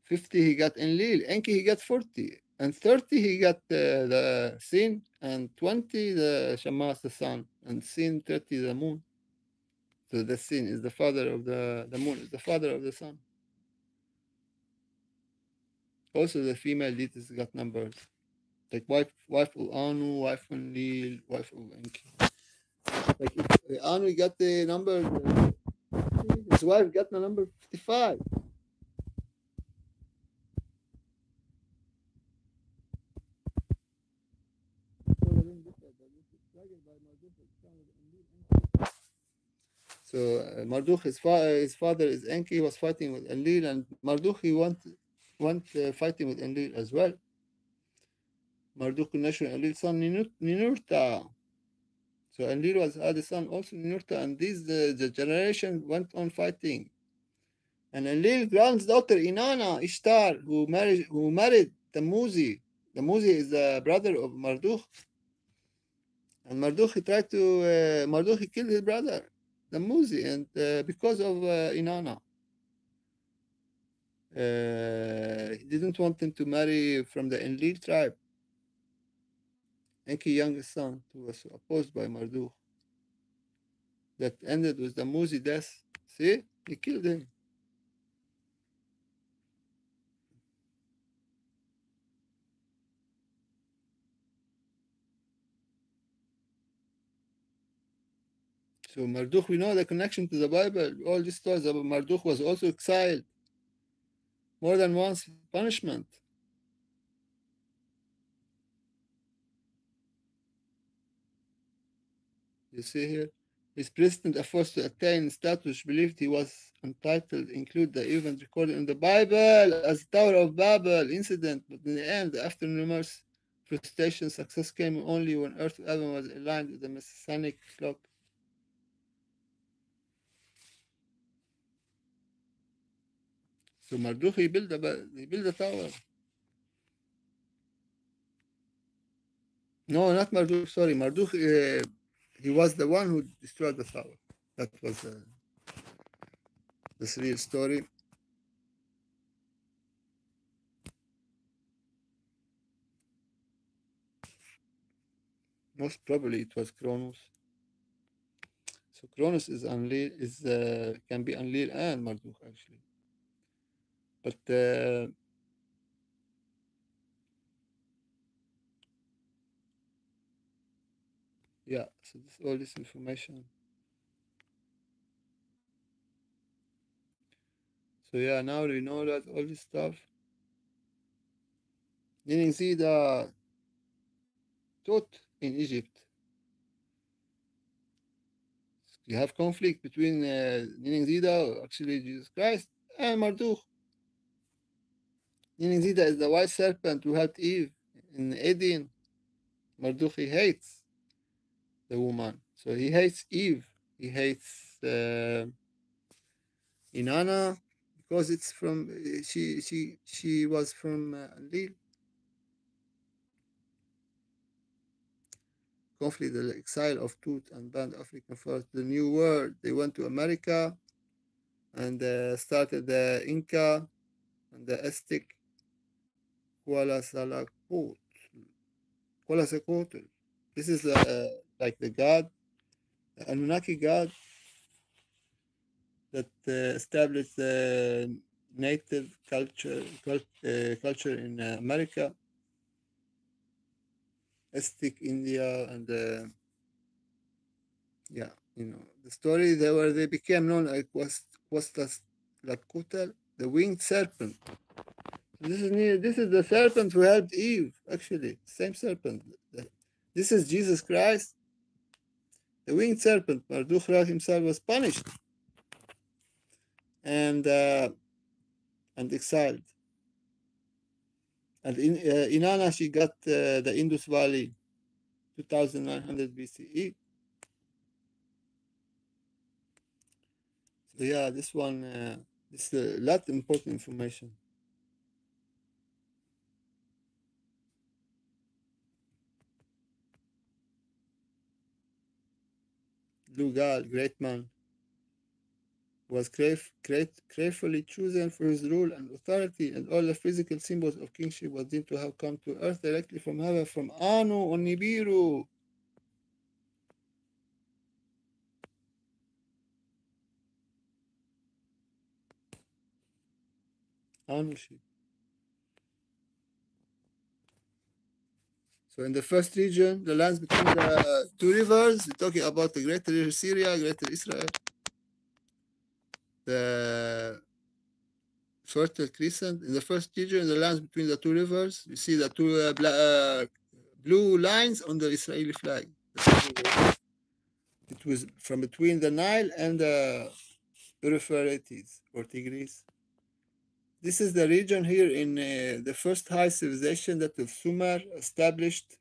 50 he got Enlil, Enki he got 40, and 30 he got the Sin, and 20 the Shamas, the sun, and Sin 30 the moon. So the Sin is the father of the moon, is the father of the sun. Also the female deities got numbers. Like wife of Anu, wife of Enlil, wife of Enki. Like if Anu got the number, his wife got the number 55. So Marduk, his father is Enki. He was fighting with Enlil, and Marduk he went fighting with Enlil as well. Marduk national Enlil son Ninurta. So Enlil was had a son also in Nurta, and the generation went on fighting. And Enlil's granddaughter Inanna Ishtar, who married Tamuzi. Tamuzi is the brother of Marduk, and Marduk he tried to Marduk he killed his brother Tamuzi, and because of Inanna, he didn't want him to marry from the Enlil tribe. Enki's youngest son, who was opposed by Marduk, that ended with the Muzi death. See, he killed him. So Marduk, we know the connection to the Bible. All these stories about Marduk was also exiled more than once, punishment. You see here, his persistent efforts to attain status believed he was entitled include the event recorded in the Bible as the Tower of Babel incident, but in the end, after numerous frustrations, success came only when earth heaven was aligned with the messianic clock. So Marduk he built a tower. No, not Marduk. Sorry, Marduk. He was the one who destroyed the tower. That was this real story. Most probably it was Cronus. So Cronus is Enlil, is can be Enlil and Marduk actually. But yeah, so all this information. So yeah, now we know that all this stuff. Meaning see the taught in Egypt. You have conflict between meaning Zida, actually Jesus Christ, and Marduk. Meaning Zida is the white serpent who helped Eve in Eden. Marduk he hates the woman, so he hates Eve. He hates Inanna because it's from she was from Enlil. Conflict, the exile of Tut and banned African first the New World. They went to America and started the Inca and the Aztec Quetzalcoatl. Quetzalcoatl. This is like the god, the Anunnaki god that established the native culture in America, Aztec, India, and yeah, the story they were they became known as Quetzalcoatl, the winged serpent. This is the serpent who helped Eve, actually, same serpent. This is Jesus Christ, the winged serpent. Marduk himself was punished and exiled. And Inanna, she got the Indus Valley, 2900 BCE. So yeah, this one, this is a lot of important information. Lugal, great man, was carefully chosen for his rule and authority, and all the physical symbols of kingship was deemed to have come to earth directly from heaven, from Anu or Nibiru. Anuship. So in the first region, the lands between the two rivers, we're talking about the greater Syria, greater Israel, the Fertile Crescent. In the first region, the lands between the two rivers, you see the two blue lines on the Israeli flag. It was from between the Nile and the Euphrates or Tigris. This is the region here in the first high civilization that of Sumer established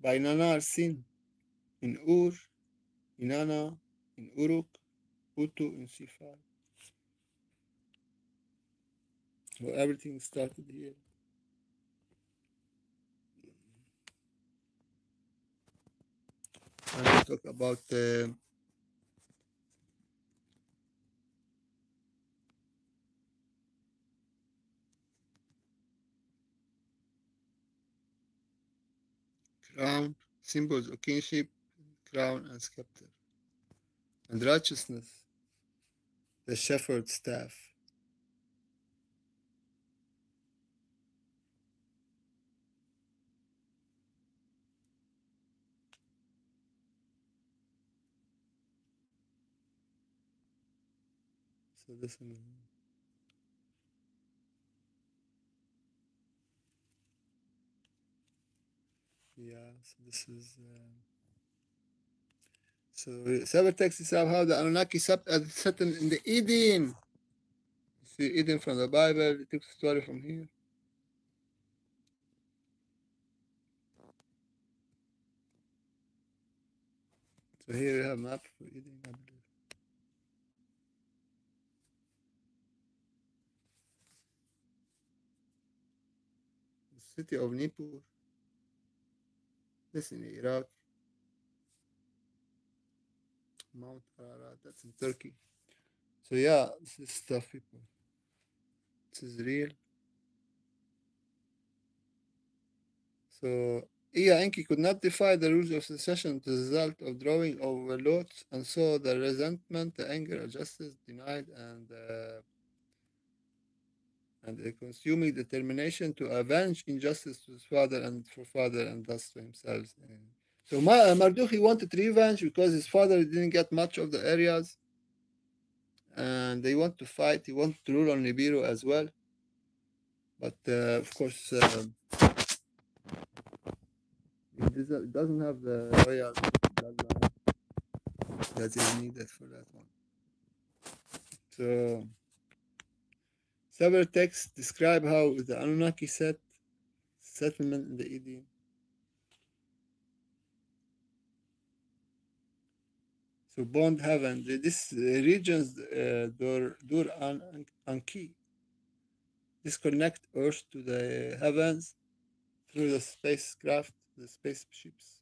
by Nanar Sin. in Ur, Inanna, in Uruk, Utu in C5. So everything started here. And we talk about crown, symbols of kingship, crown and scepter. And righteousness, the shepherd's staff. So this one, yeah. So this is so Sabertex is how the Anunnaki set in the Eden. You see Eden from the Bible. It took the story from here. So here you have map for Eden, I believe. The city of Nippur. This in Iraq. Mount Ararat. That's in Turkey. So yeah, this is stuff, people. This is real. So Ea Enki could not defy the rules of secession to the result of drawing over lots, and so the resentment, the anger, justice denied, and a consuming determination to avenge injustice to his father and forefather, and thus to himself. So Marduk, he wanted revenge because his father didn't get much of the areas, and they want to fight. He wanted to rule on Nibiru as well, but of course he doesn't have the royal bloodline that is needed for that one. So several texts describe how the Anunnaki settlement in the Eden. So Bond Heaven, this regions Dur Anki, disconnect Earth to the heavens through the spacecraft, the spaceships.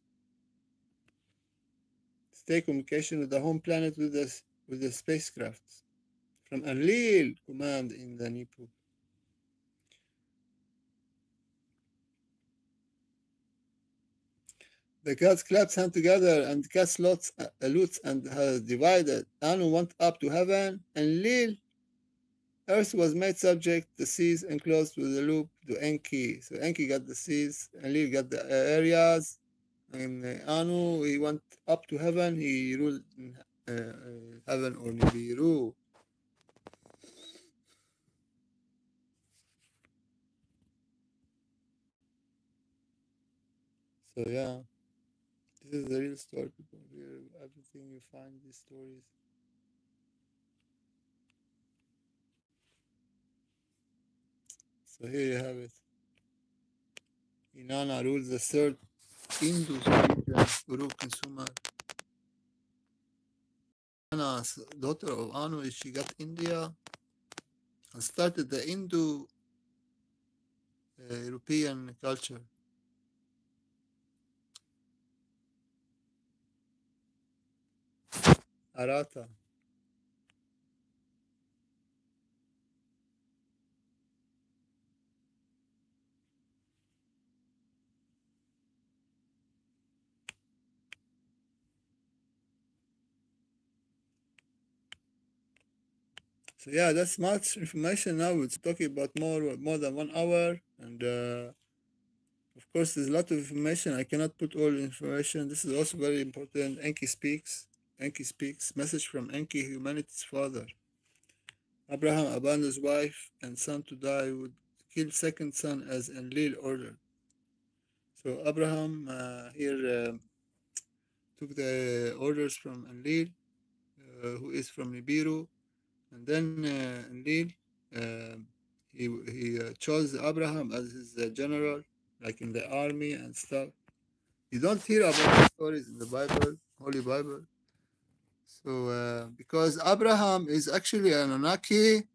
Stay communication with the home planet with the spacecrafts. From Enlil command in the Nippur. The gods clapped hands together and cast lots and divided. Anu went up to heaven, and Lil, earth was made subject, the seas enclosed with a loop to Enki. So Enki got the seas, and Lil got the areas, and Anu, he went up to heaven, he ruled in heaven or Nibiru. So yeah, this is the real story, people. Here, everything you find, these stories. So here you have it. Inanna rules the third Indus region, Uruk and Sumer. Inanna's daughter of Anu, she got India and started the Indo European culture. Arata. So yeah, that's much information. Now we're talking about more than 1 hour, and of course there's a lot of information. I cannot put all the information. This is also very important. Enki speaks. Enki speaks. Message from Enki, humanity's father. Abraham abandoned his wife and son to die, would kill second son as Enlil ordered. So Abraham here took the orders from Enlil, who is from Nibiru, and then Enlil uh, he chose Abraham as his general, like in the army and stuff. You don't hear about the stories in the Bible, Holy Bible. So, because Abraham is actually an Anunnaki,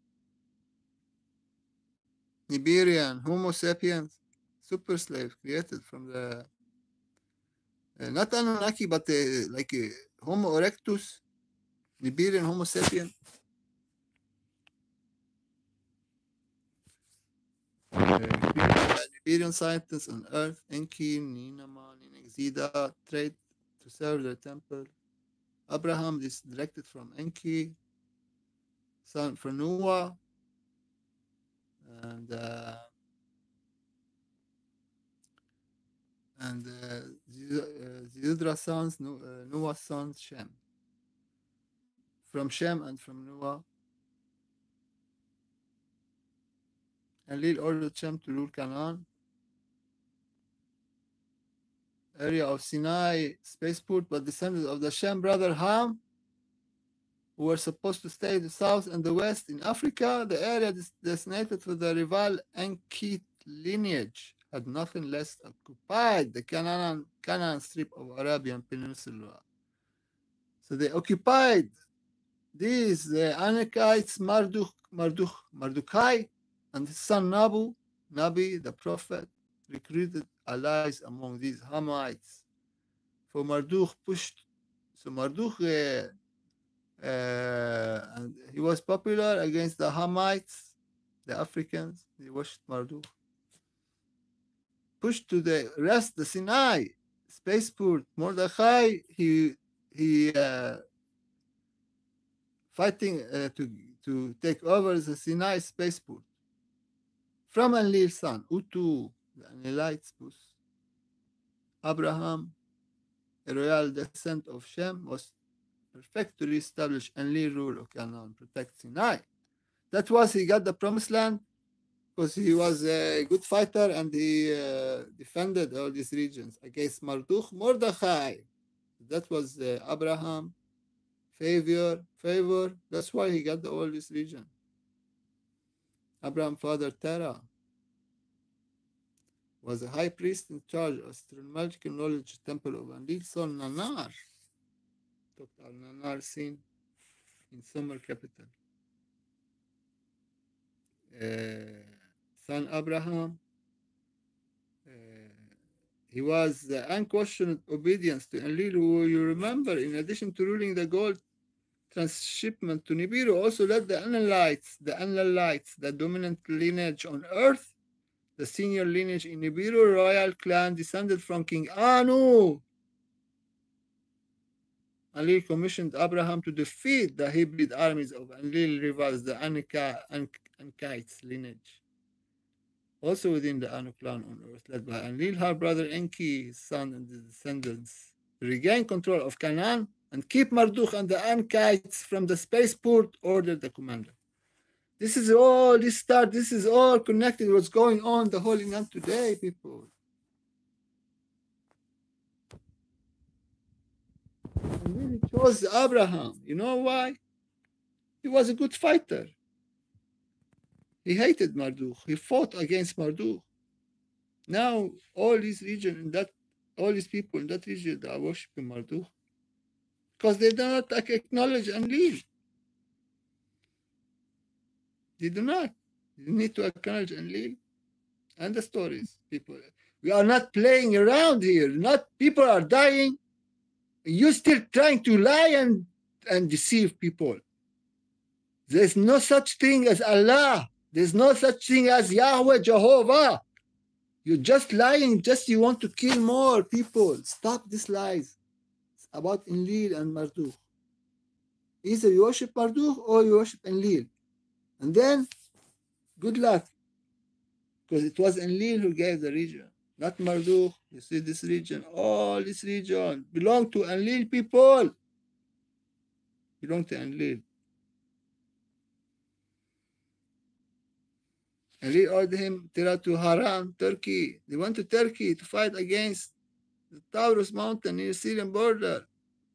Iberian, Homo sapiens, super slave created from the, not Anunnaki, but like Homo erectus, Iberian Homo sapien. Iberian scientists on Earth, Enki, Ninama, Ninexida, trade to serve their temple. Abraham is directed from Enki, son for Noah, and Ziudra's sons, Noah's son Shem. From Shem and from Noah, Enlil ordered Shem to rule Canaan, area of Sinai spaceport, but descendants of the Shem brother Ham, who were supposed to stay the south and the west in Africa, the area designated for the rival Ankite lineage, had nothing less occupied the Canaan strip of Arabian Peninsula. So they occupied these Anakites, Mardukai, and his son Nabi, the prophet, recruited allies among these Hamites. For Marduk pushed, so Marduk, and he was popular against the Hamites, the Africans. They worshipped Marduk. Pushed to the rest, the Sinai spaceport, Mordechai, he fighting to take over the Sinai spaceport from Enlil's son, Utu, the Enlilites. Abraham, a royal descent of Shem, was perfect to reestablish Enlil rule of Canaan, protect Sinai. That was, he got the promised land because he was a good fighter and he defended all these regions against Mordechai. That was Abraham favor. That's why he got all this region. Abraham's father Terah was a high priest in charge of astronomical knowledge temple of Enlil, son Nanar. Dr. Nanar seen in Sumer capital. Son Abraham, he was unquestioned obedience to Enlil, who you remember, in addition to ruling the gold transshipment to Nibiru, also led the Enlilites, the dominant lineage on earth, the senior lineage in Nibiru royal clan descended from King Anu. Enlil commissioned Abraham to defeat the hybrid armies of Enlil rivals, the Anakites lineage, also within the Anu clan on earth, led by Enlil, her brother Enki, his son, and his descendants, to regain control of Canaan and keep Marduk and the Anakites from the spaceport, ordered the commander. This is all connected to what's going on the Holy Land today, people. And really chose Abraham. You know why? He was a good fighter. He hated Marduk. He fought against Marduk. Now all these people in that region, they are worshiping Marduk because they do not acknowledge Enlil. They do not. You need to acknowledge Enlil and the stories, people. We are not playing around here. Not people are dying. You're still trying to lie and deceive people. There's no such thing as Allah. There's no such thing as Yahweh, Jehovah. You're just lying. You want to kill more people. Stop these lies. It's about Enlil and Marduk. Either you worship Marduk or you worship Enlil. And then, good luck. Because it was Enlil who gave the region, not Marduk. You see this region, all this region belong to Enlil people. Belong to Enlil. Enlil ordered him to Haran, Turkey. They went to Turkey to fight against the Taurus mountain near Syrian border,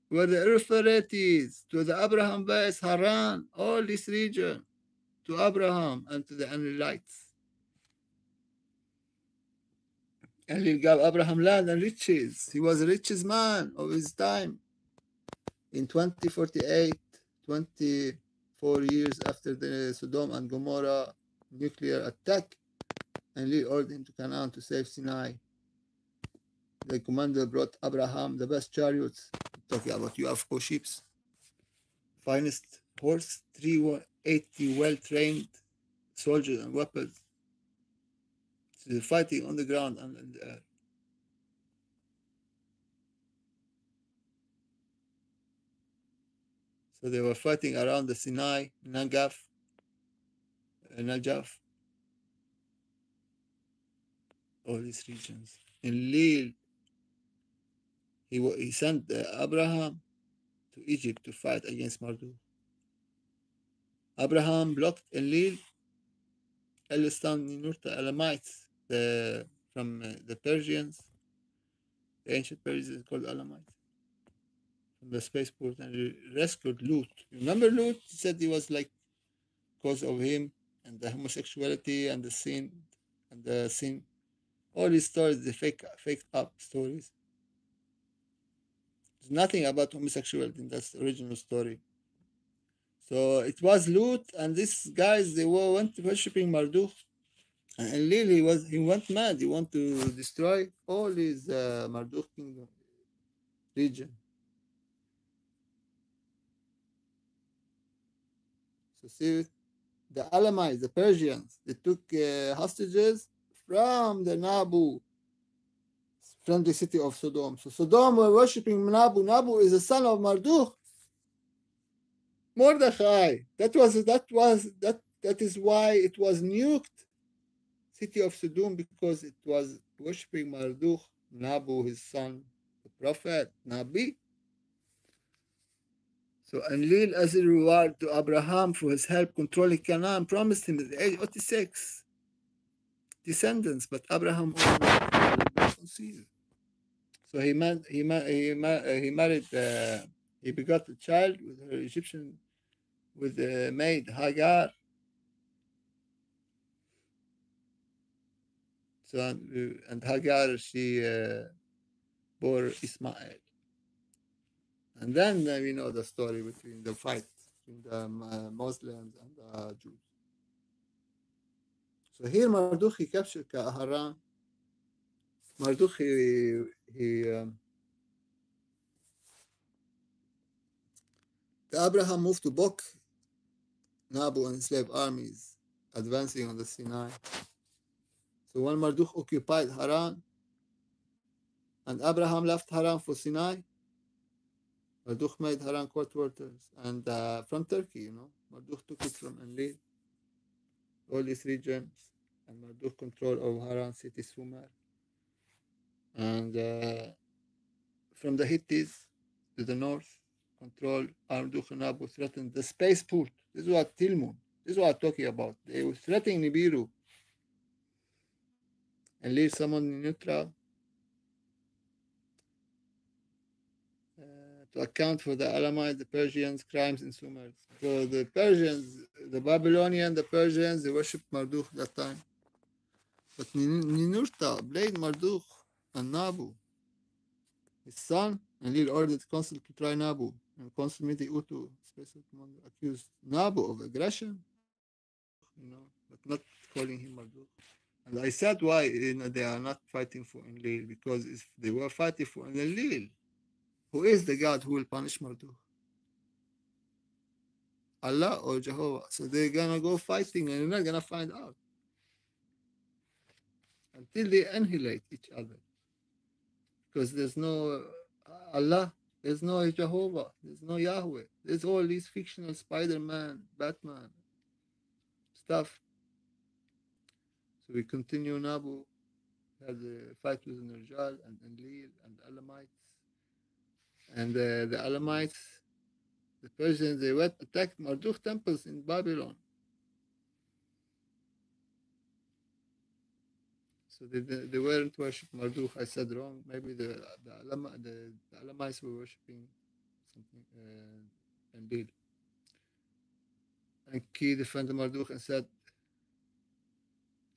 where the Euphrates, to the Abraham base, Haran, all this region, to Abraham and to the Enlilites. Enlil gave Abraham land and riches. He was the richest man of his time. In 2048, 24 years after the Sodom and Gomorrah nuclear attack, Enlil ordered him to Canaan to save Sinai. The commander brought Abraham the best chariots, talking about UFO ships, finest horse, 380 well-trained soldiers and weapons. So they're fighting on the ground and in the air. So they were fighting around the Sinai, Najaf, all these regions. In Lil, he sent Abraham to Egypt to fight against Marduk. Abraham blocked Enlil, Elistan, Ninurta, Elamites from the Persians, the ancient Persians called Elamites, from the spaceport, and rescued Lut. Remember Lut? He said he was like because of him and the homosexuality and the sin. All these stories, the fake up stories. There's nothing about homosexuality in that original story. So it was Lut and these guys they went worshipping Marduk. And Enlil he went mad. He wanted to destroy all his Marduk kingdom region. So see the Elamites, the Persians, they took hostages from the Nabu, friendly city of Sodom. So Sodom were worshipping Nabu. Nabu is the son of Marduk. Mordechai. That is why it was nuked, city of Sodom, because it was worshipping Marduk, Nabu, his son, the prophet, Nabi. So Enlil, as a reward to Abraham for his help controlling Canaan, promised him at the age of 86 descendants, but Abraham only not conceived. So he married, he begot a child with her Egyptian, with the maid Hagar. So and Hagar, she bore Ismail. And then we know the story between the fight between the Muslims and the Jews. So here Marduk he captured Haran. Marduk the Abraham moved to Bok, Nabu and slave armies advancing on the Sinai. So when Marduk occupied Haran and Abraham left Haran for Sinai, Marduk made Haran quarters and from Turkey, Marduk took it from Enlil, all these regions, and Marduk control of Haran city Sumer. And from the Hittites to the north, control Marduk and Abu threatened the spaceport. This is what Tilmun, this is what I'm talking about. They were threatening Nibiru. Enlil summoned neutral to account for the Elamites, the Persians' crimes in Sumer. So the Persians, the Babylonian, the Persians, they worshipped Marduk that time. But Ninurta blamed Marduk and Nabu. His son, Enlil ordered the consul to try Nabu, and Consul Miti Utu, special commander, accused Nabu of aggression, but not calling him Marduk. And I said why they are not fighting for Enlil, because if they were fighting for Enlil, who is the God who will punish Marduk? Allah or Jehovah. So they're gonna go fighting and they're not gonna find out until they annihilate each other. Because there's no Allah, there's no Jehovah, there's no Yahweh. There's all these fictional Spider-Man, Batman stuff. So we continue Nabu, had a fight with Nerjal and Enlil and the Elamites. And the Elamites, the Persians, they went attacked Marduk temples in Babylon. So they weren't worshiping Marduk. I said wrong. Maybe the Elamites were worshiping something Enlil. And Ki defended Marduk and said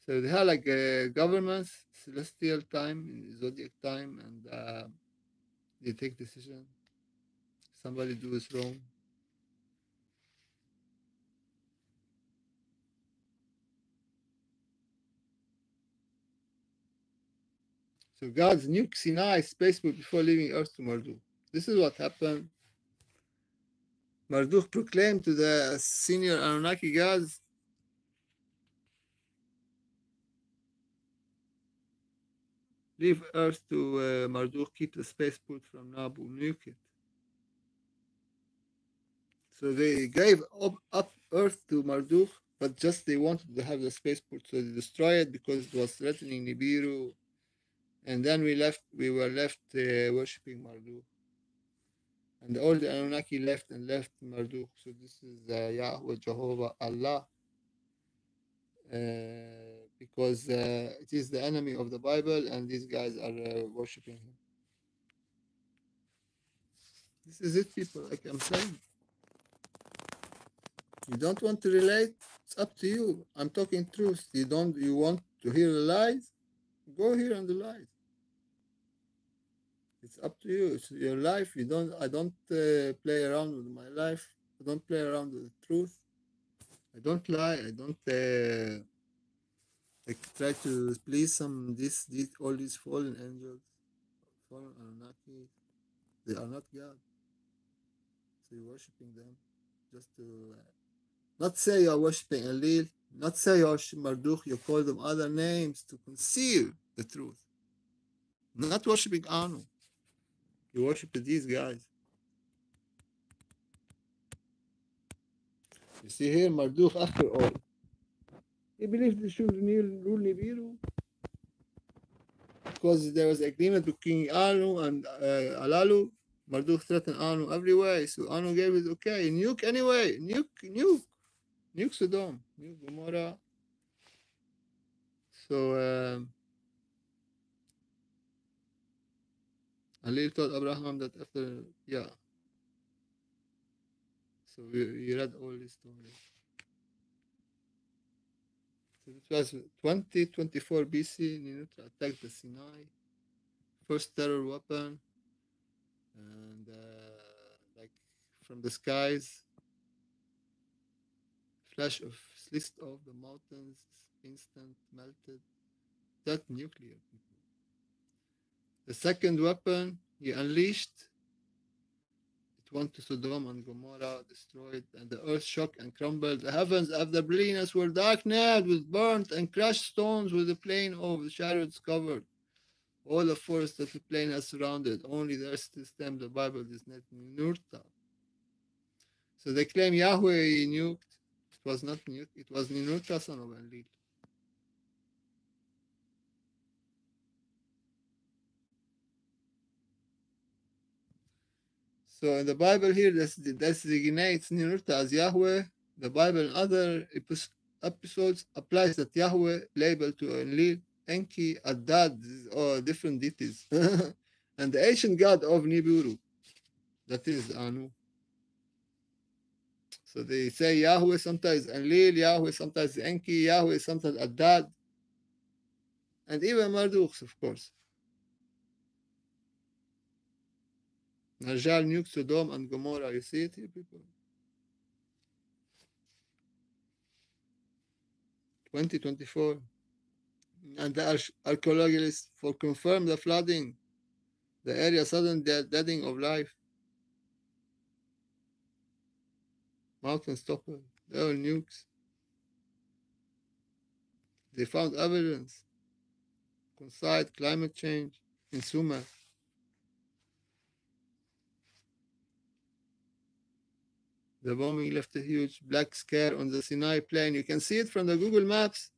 So they had like governments, celestial time, zodiac time, and they take decision. Somebody do is wrong. So God's nuke Sinai spaceport before leaving Earth to Marduk. This is what happened. Marduk proclaimed to the senior Anunnaki gods, leave Earth to Marduk, keep the spaceport from Nabu, nuke it. So they gave up Earth to Marduk, but just they wanted to have the spaceport, so they destroyed it because it was threatening Nibiru. And then we were left worshipping Marduk. And all the Anunnaki left Marduk. So this is Yahweh, Jehovah, Allah, because it is the enemy of the Bible, and these guys are worshipping him. This is it, people. Like I'm saying, you don't want to relate. It's up to you. I'm talking truth. You want to hear the lies? Go here on the lies. It's up to you. It's your life. I don't play around with my life. I don't play around with the truth. I don't lie. I don't like try to please these all these fallen angels, fallen Anunnaki. They are not God. So you're worshiping them just to not say you're worshiping Enlil, not say you're worshiping Marduk. You call them other names to conceal the truth. Not worshiping Anu. You worship these guys. You see here, Marduk, after all, he believed he should rule Nibiru because there was agreement between Anu and Alalu. Marduk threatened Anu every way, so Anu gave it okay. Nuke anyway, nuke Sodom, nuke Gomorrah. So Ali told Abraham that after, yeah. So we read all this story. So it was 2024 BC. Ninurta attacked the Sinai, first terror weapon, and like from the skies, flash of sliced off the mountains, instant melted. That nuclear. The second weapon he unleashed, it went to Sodom and Gomorrah, destroyed, and the earth shook and crumbled. The heavens of the plains were darkened with burnt and crushed stones, with the plain of the chariots covered. All the forest that the plain has surrounded, only the earth stem the Bible is not Ninurta. So they claim Yahweh nuked. It was not nuked, it was Ninurta, son of Enlil. So in the Bible here, this designates Ninurta as Yahweh. The Bible in other episodes applies that Yahweh label to Enlil, Enki, Adad, or different deities. And the ancient god of Nibiru, that is Anu. So they say Yahweh sometimes Enlil, Yahweh sometimes Enki, Yahweh sometimes Adad, and even Marduk, of course. Najal nuked Sodom and Gomorrah. You see it here, people? 2024. And the archaeologists for confirm the flooding, the area sudden deading of life. Mountains toppled. They were nukes. They found evidence. Coincide climate change in Sumer. The bombing left a huge black scare on the Sinai plain. You can see it from the Google Maps,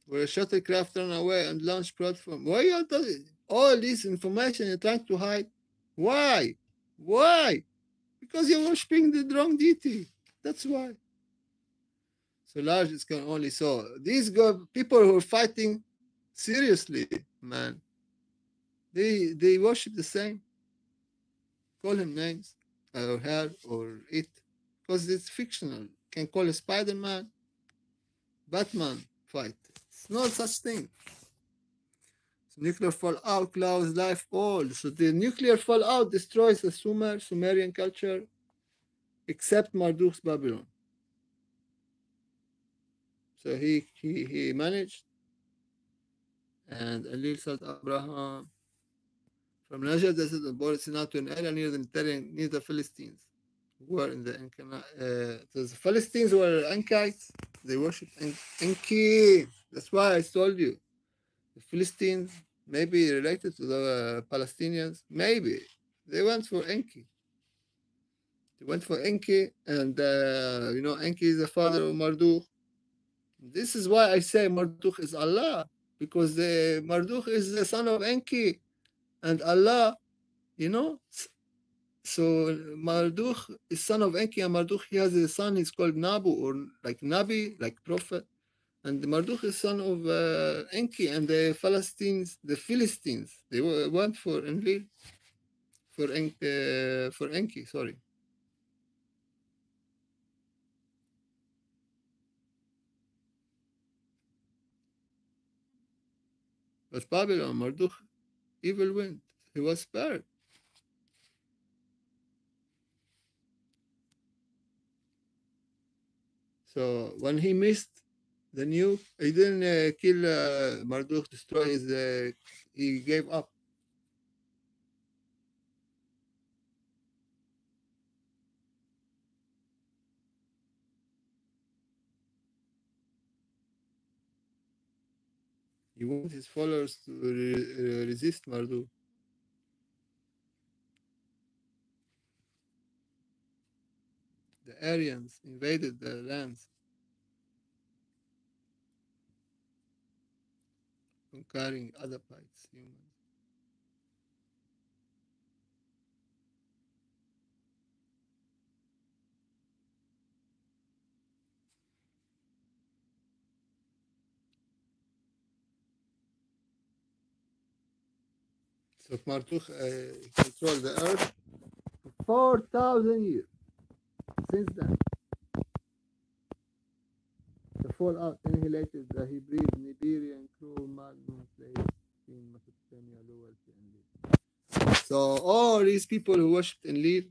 where a shuttlecraft ran away and launched platform. Why are you all this information you're trying to hide? Why? Why? Because you're worshiping the wrong deity. That's why. So large is can only so these people who are fighting seriously, man. They worship the same. Call him names, or her, or it, because it's fictional. Can call a Spider-Man, Batman, fight. It's not such thing. So nuclear fallout clouds life all. So the nuclear fallout destroys the Sumerian culture, except Marduk's Babylon. So he managed, and Enlil sought Abraham from Najad, this is the border Sinai to an area near the Mediterranean, near the Philistines, who were in the so the Philistines were Ankites. They worshipped Enki. That's why I told you. The Philistines may be related to the Palestinians. Maybe. They went for Enki. They went for Enki, and Enki is the father of Marduk. This is why I say Marduk is Allah, because the Marduk is the son of Enki, and Allah, you know. So Marduk is son of Enki, and Marduk he has a son. He's called Nabu, or like Nabi, like prophet. And Marduk is son of Enki, and the Philistines, they went for Enlil, for Enki. Sorry, but Babylon, Marduk, evil went. He was spared. So when he missed the nuke, he didn't kill Marduk, destroy his. He gave up. He wanted his followers to resist Marduk. The Aryans invaded the lands, conquering Adapites, humans. So Marduk controlled the earth for 4,000 years. Since then, the fallout annihilated the Hebrew, Iberian, Cro-Magnon slaves in Mesopotamia, Lower Enlil. So all these people who worshipped Enlil,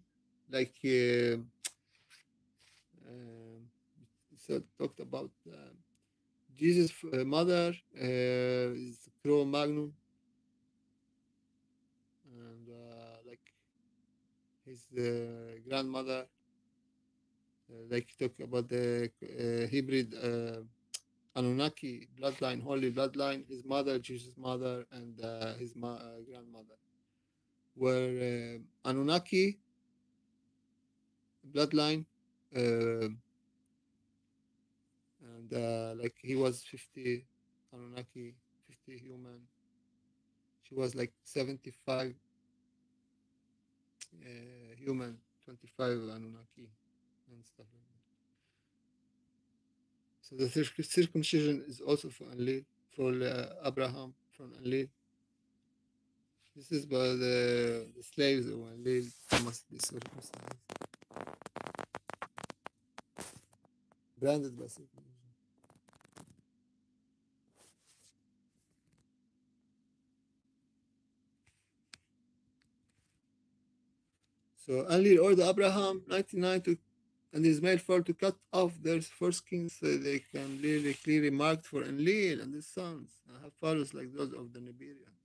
like um, so talked about Jesus' mother is Cro-Magnon, and like his grandmother, like talk about the hybrid Anunnaki bloodline, holy bloodline. His mother, Jesus' mother, and his grandmother were Anunnaki bloodline, uh, and like he was 50 Anunnaki, 50 human. She was like 75 human, 25 Anunnaki, and stuff like that. So the circumcision is also for Enlil, for Abraham from Enlil. This is by the slaves of Enlil must be circumcised, branded by circumcision. So Enlil ordered Abraham 99 to and his male four to cut off their foreskins so they can really clearly marked for Enlil and his sons and have followers like those of the Nibirians.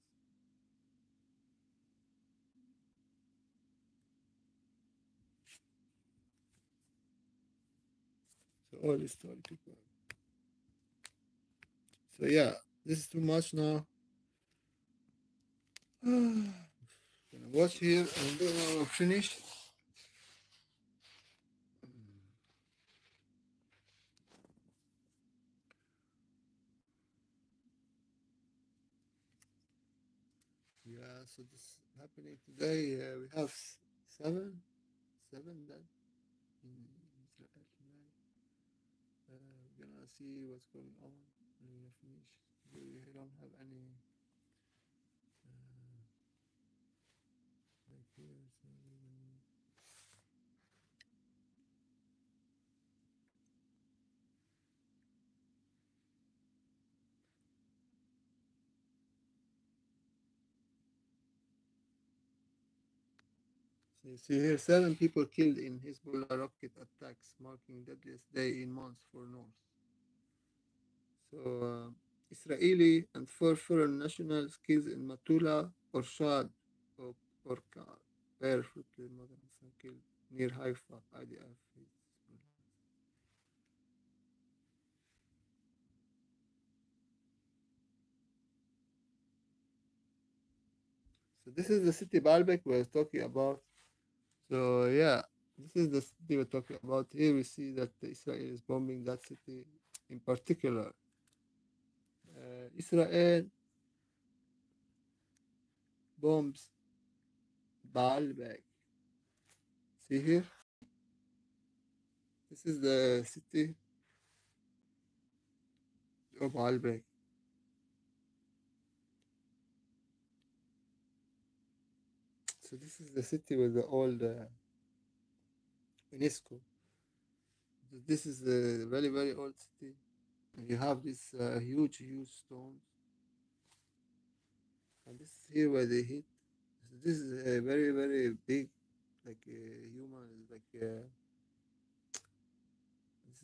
So all historical. So yeah, this is too much now. Gonna watch here and then I'll finish. Yeah, so this is happening today. We have seven dead in Israel today. We're gonna see what's going on. We're gonna finish. We don't have any like here. So You see here, 7 people killed in Hezbollah rocket attacks, marking deadliest day in months for North. So, Israeli and 4 foreign nationals killed in Matula, Orshad, or Orka, barefooted Muslims killed near Haifa, IDF. So this is the city Baalbek we're talking about. So yeah, this is the city we're talking about. Here we see that Israel is bombing that city in particular. Israel bombs Baalbek. See here, this is the city of Baalbek. So this is the city with the old UNESCO. This is a very very old city. And you have this huge stones, and this is here where they hit. So this is a very very big, like a human, like this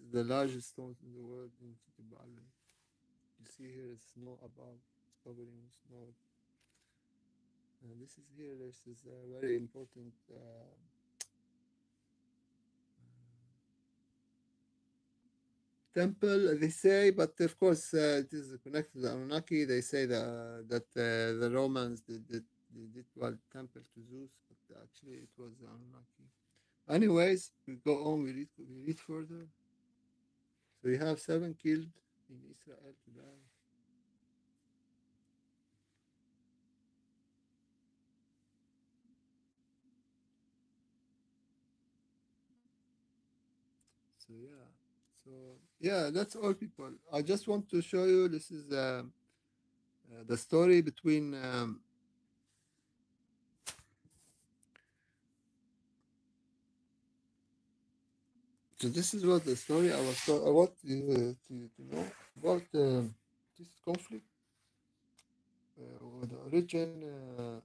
is the largest stones in the world in City Baalbek. You see here is snow above, covering with snow. And this is here. This is a very important temple, they say, but of course it is connected to the Anunnaki. They say that the Romans did well temple to Zeus, but actually it was the Anunnaki. Anyways, we go on. We read further. So we have 7 killed in Israel today. So yeah, so yeah, that's all, people. I just want to show you. This is the story between. So this is what the story I want to know about this conflict, the origin,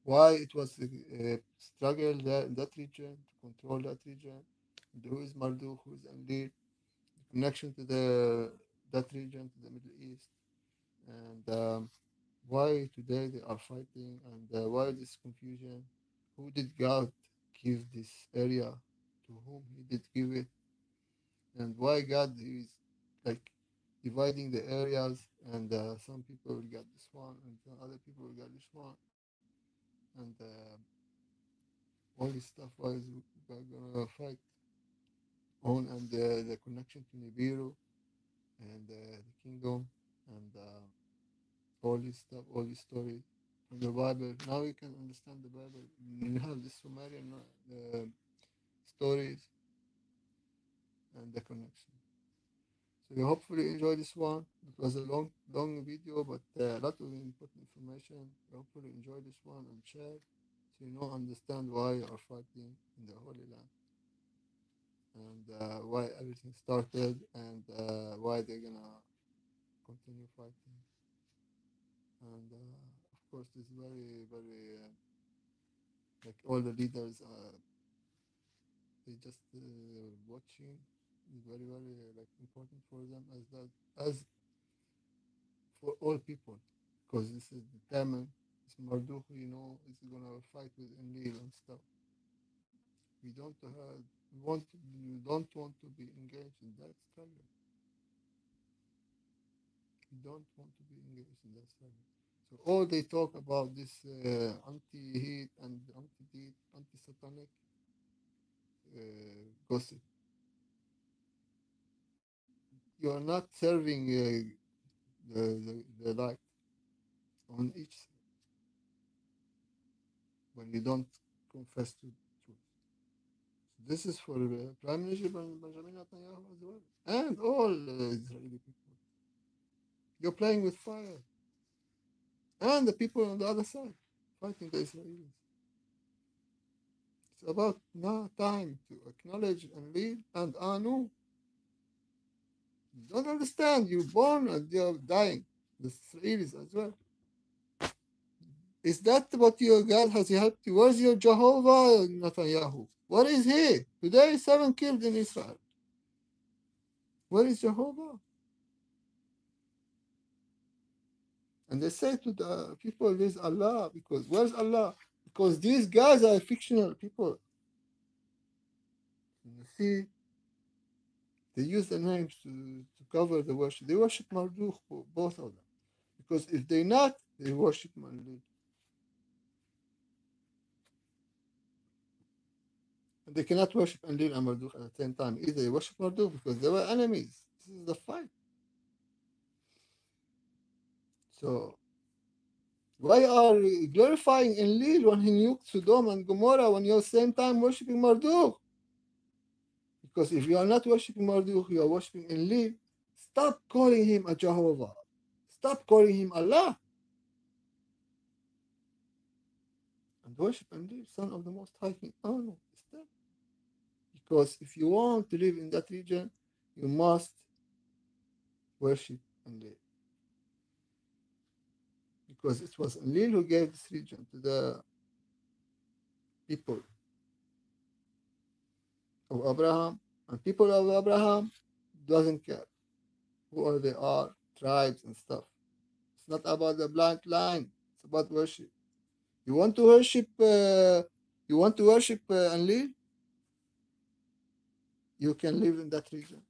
why it was a struggle there in that region to control that region, and who is Marduk, who is Enlil, connection to the that region, to the Middle East, and why today they are fighting, and why this confusion, who did God give this area, to whom he did give it, and why God is like dividing the areas, and some people will get this one, and some other people will get this one, and all this stuff. Why is God gonna fight on, and the connection to Nibiru and the kingdom, and all this stuff, all this story from the Bible. Now you can understand the Bible. You have the Sumerian stories and the connection. So you hopefully enjoy this one. It was a long video, but a lot of important information. You hopefully enjoy this one and share, so you know understand why you are fighting in the Holy Land, and why everything started, and why they're gonna continue fighting. And of course, this very very like all the leaders, they just watching is very very like important for them, as that as for all people, because this is determined. This Marduk, is gonna fight with Enlil and stuff. We don't want you don't want to be engaged in that struggle. You don't want to be engaged in that struggle. So all they talk about this anti-heat and anti-deed, anti-satanic gossip. You are not serving the light on each side when you don't confess to truth. This is for Prime Minister Benjamin Netanyahu as well, and all Israeli people. You're playing with fire, and the people on the other side fighting the Israelis. It's about now time to acknowledge and lead and Anu. You don't understand. You're born and you're dying. The Israelis as well. Is that what your God has helped you? Where's your Jehovah, Netanyahu? What is he? Today, 7 killed in Israel. Where is Jehovah? And they say to the people, there's Allah. Because where's Allah? Because these guys are fictional people. You see, they use the names to cover the worship. They worship Marduk, both of them. Because if they not, they worship Enlil. And they cannot worship Enlil and Marduk at the same time. Either they worship Marduk because they were enemies. This is the fight. So why are you glorifying Enlil when he nuked Sodom and Gomorrah when you're at the same time worshiping Marduk? Because if you are not worshiping Marduk, you are worshiping Enlil. Stop calling him a Jehovah. Stop calling him Allah. And worship Enlil, son of the Most High King. Oh no, stop. Because if you want to live in that region, you must worship Enlil. Because it was Enlil who gave this region to the people of Abraham. And people of Abraham doesn't care who they are, tribes and stuff. It's not about the blind line. It's about worship. You want to worship Enlil? You can live in that region.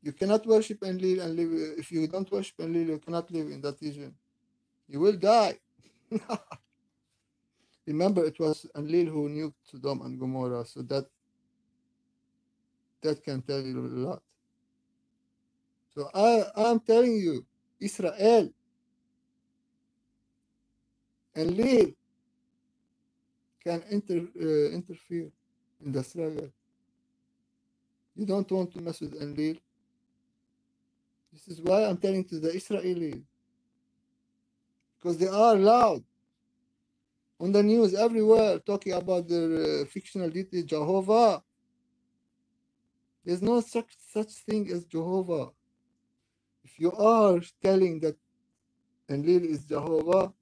You cannot worship Enlil and live. If you don't worship Enlil, you cannot live in that region. You will die. Remember, it was Enlil who nuked Sodom and Gomorrah, so that can tell you a lot. So I'm telling you, Israel, Enlil can interfere in the struggle. You don't want to mess with Enlil. This is why I'm telling to the Israelis, because they are loud on the news everywhere talking about their fictional deity Jehovah. There's no such thing as Jehovah. If you are telling that Enlil is Jehovah,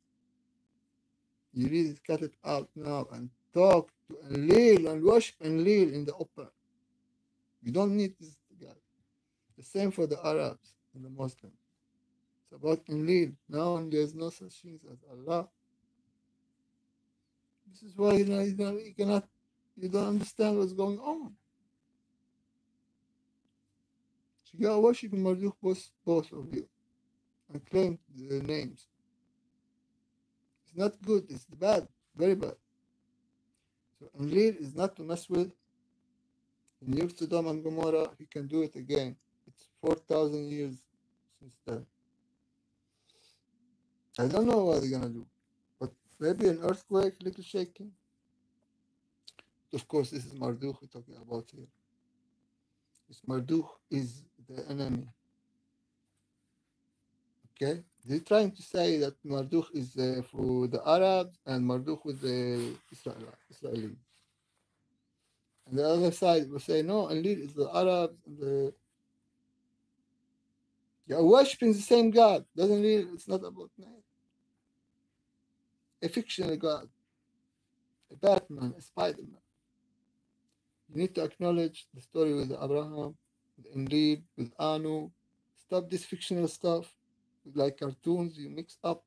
you need to cut it out now and talk to Enlil and worship Enlil in the open. You don't need this guy. The same for the Arabs and the Muslims. It's about Enlil. Now there's no such thing as Allah. This is why you don't understand what's going on. So you are worshiping Marduk, both of you, and claim the names. It's not good. It's bad, very bad. So Enlil is not to mess with. In New Sodom and Gomorrah, he can do it again. It's 4,000 years since then. I don't know what they're gonna do, but maybe an earthquake, little shaking. Of course, this is Marduk we're talking about here. This Marduk is the enemy. Okay, they're trying to say that Marduk is for the Arabs and Marduk with the Israelis. And the other side will say, no, Enlil is the Arabs and you're worshipping the same God. Doesn't mean it's not about name. A fictional God, a Batman, a Spider-Man. You need to acknowledge the story with Abraham, with Enlil, with Anu. Stop this fictional stuff. Like cartoons, you mix up.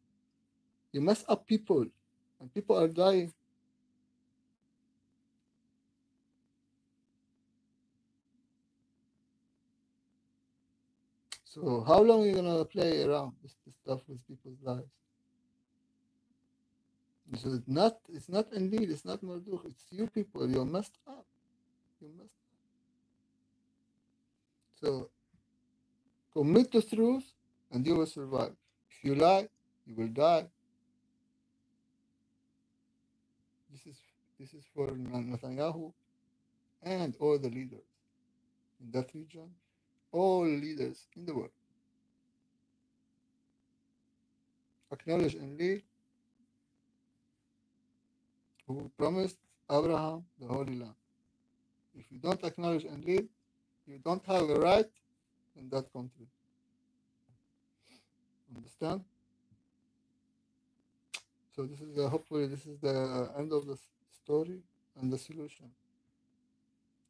You mess up people, and people are dying. So how long are you gonna play around this stuff with people's lives? So it's not Enlil, it's not Marduk, it's you people. You're messed up. You messed up. So commit to truth, and you will survive. If you lie, you will die. This is for Netanyahu and all the leaders in that region, all leaders in the world. Acknowledge Enlil, who promised Abraham the Holy Land. If you don't acknowledge Enlil, you don't have a right in that country. Understand? So this is hopefully this is the end of the story and the solution.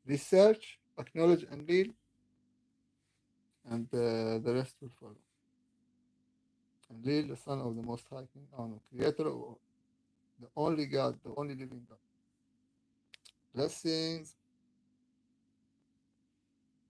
Research, acknowledge Enlil, and the rest will follow. Enlil, the son of the Most High King, Anu, creator of the only God, the only living God. Blessings.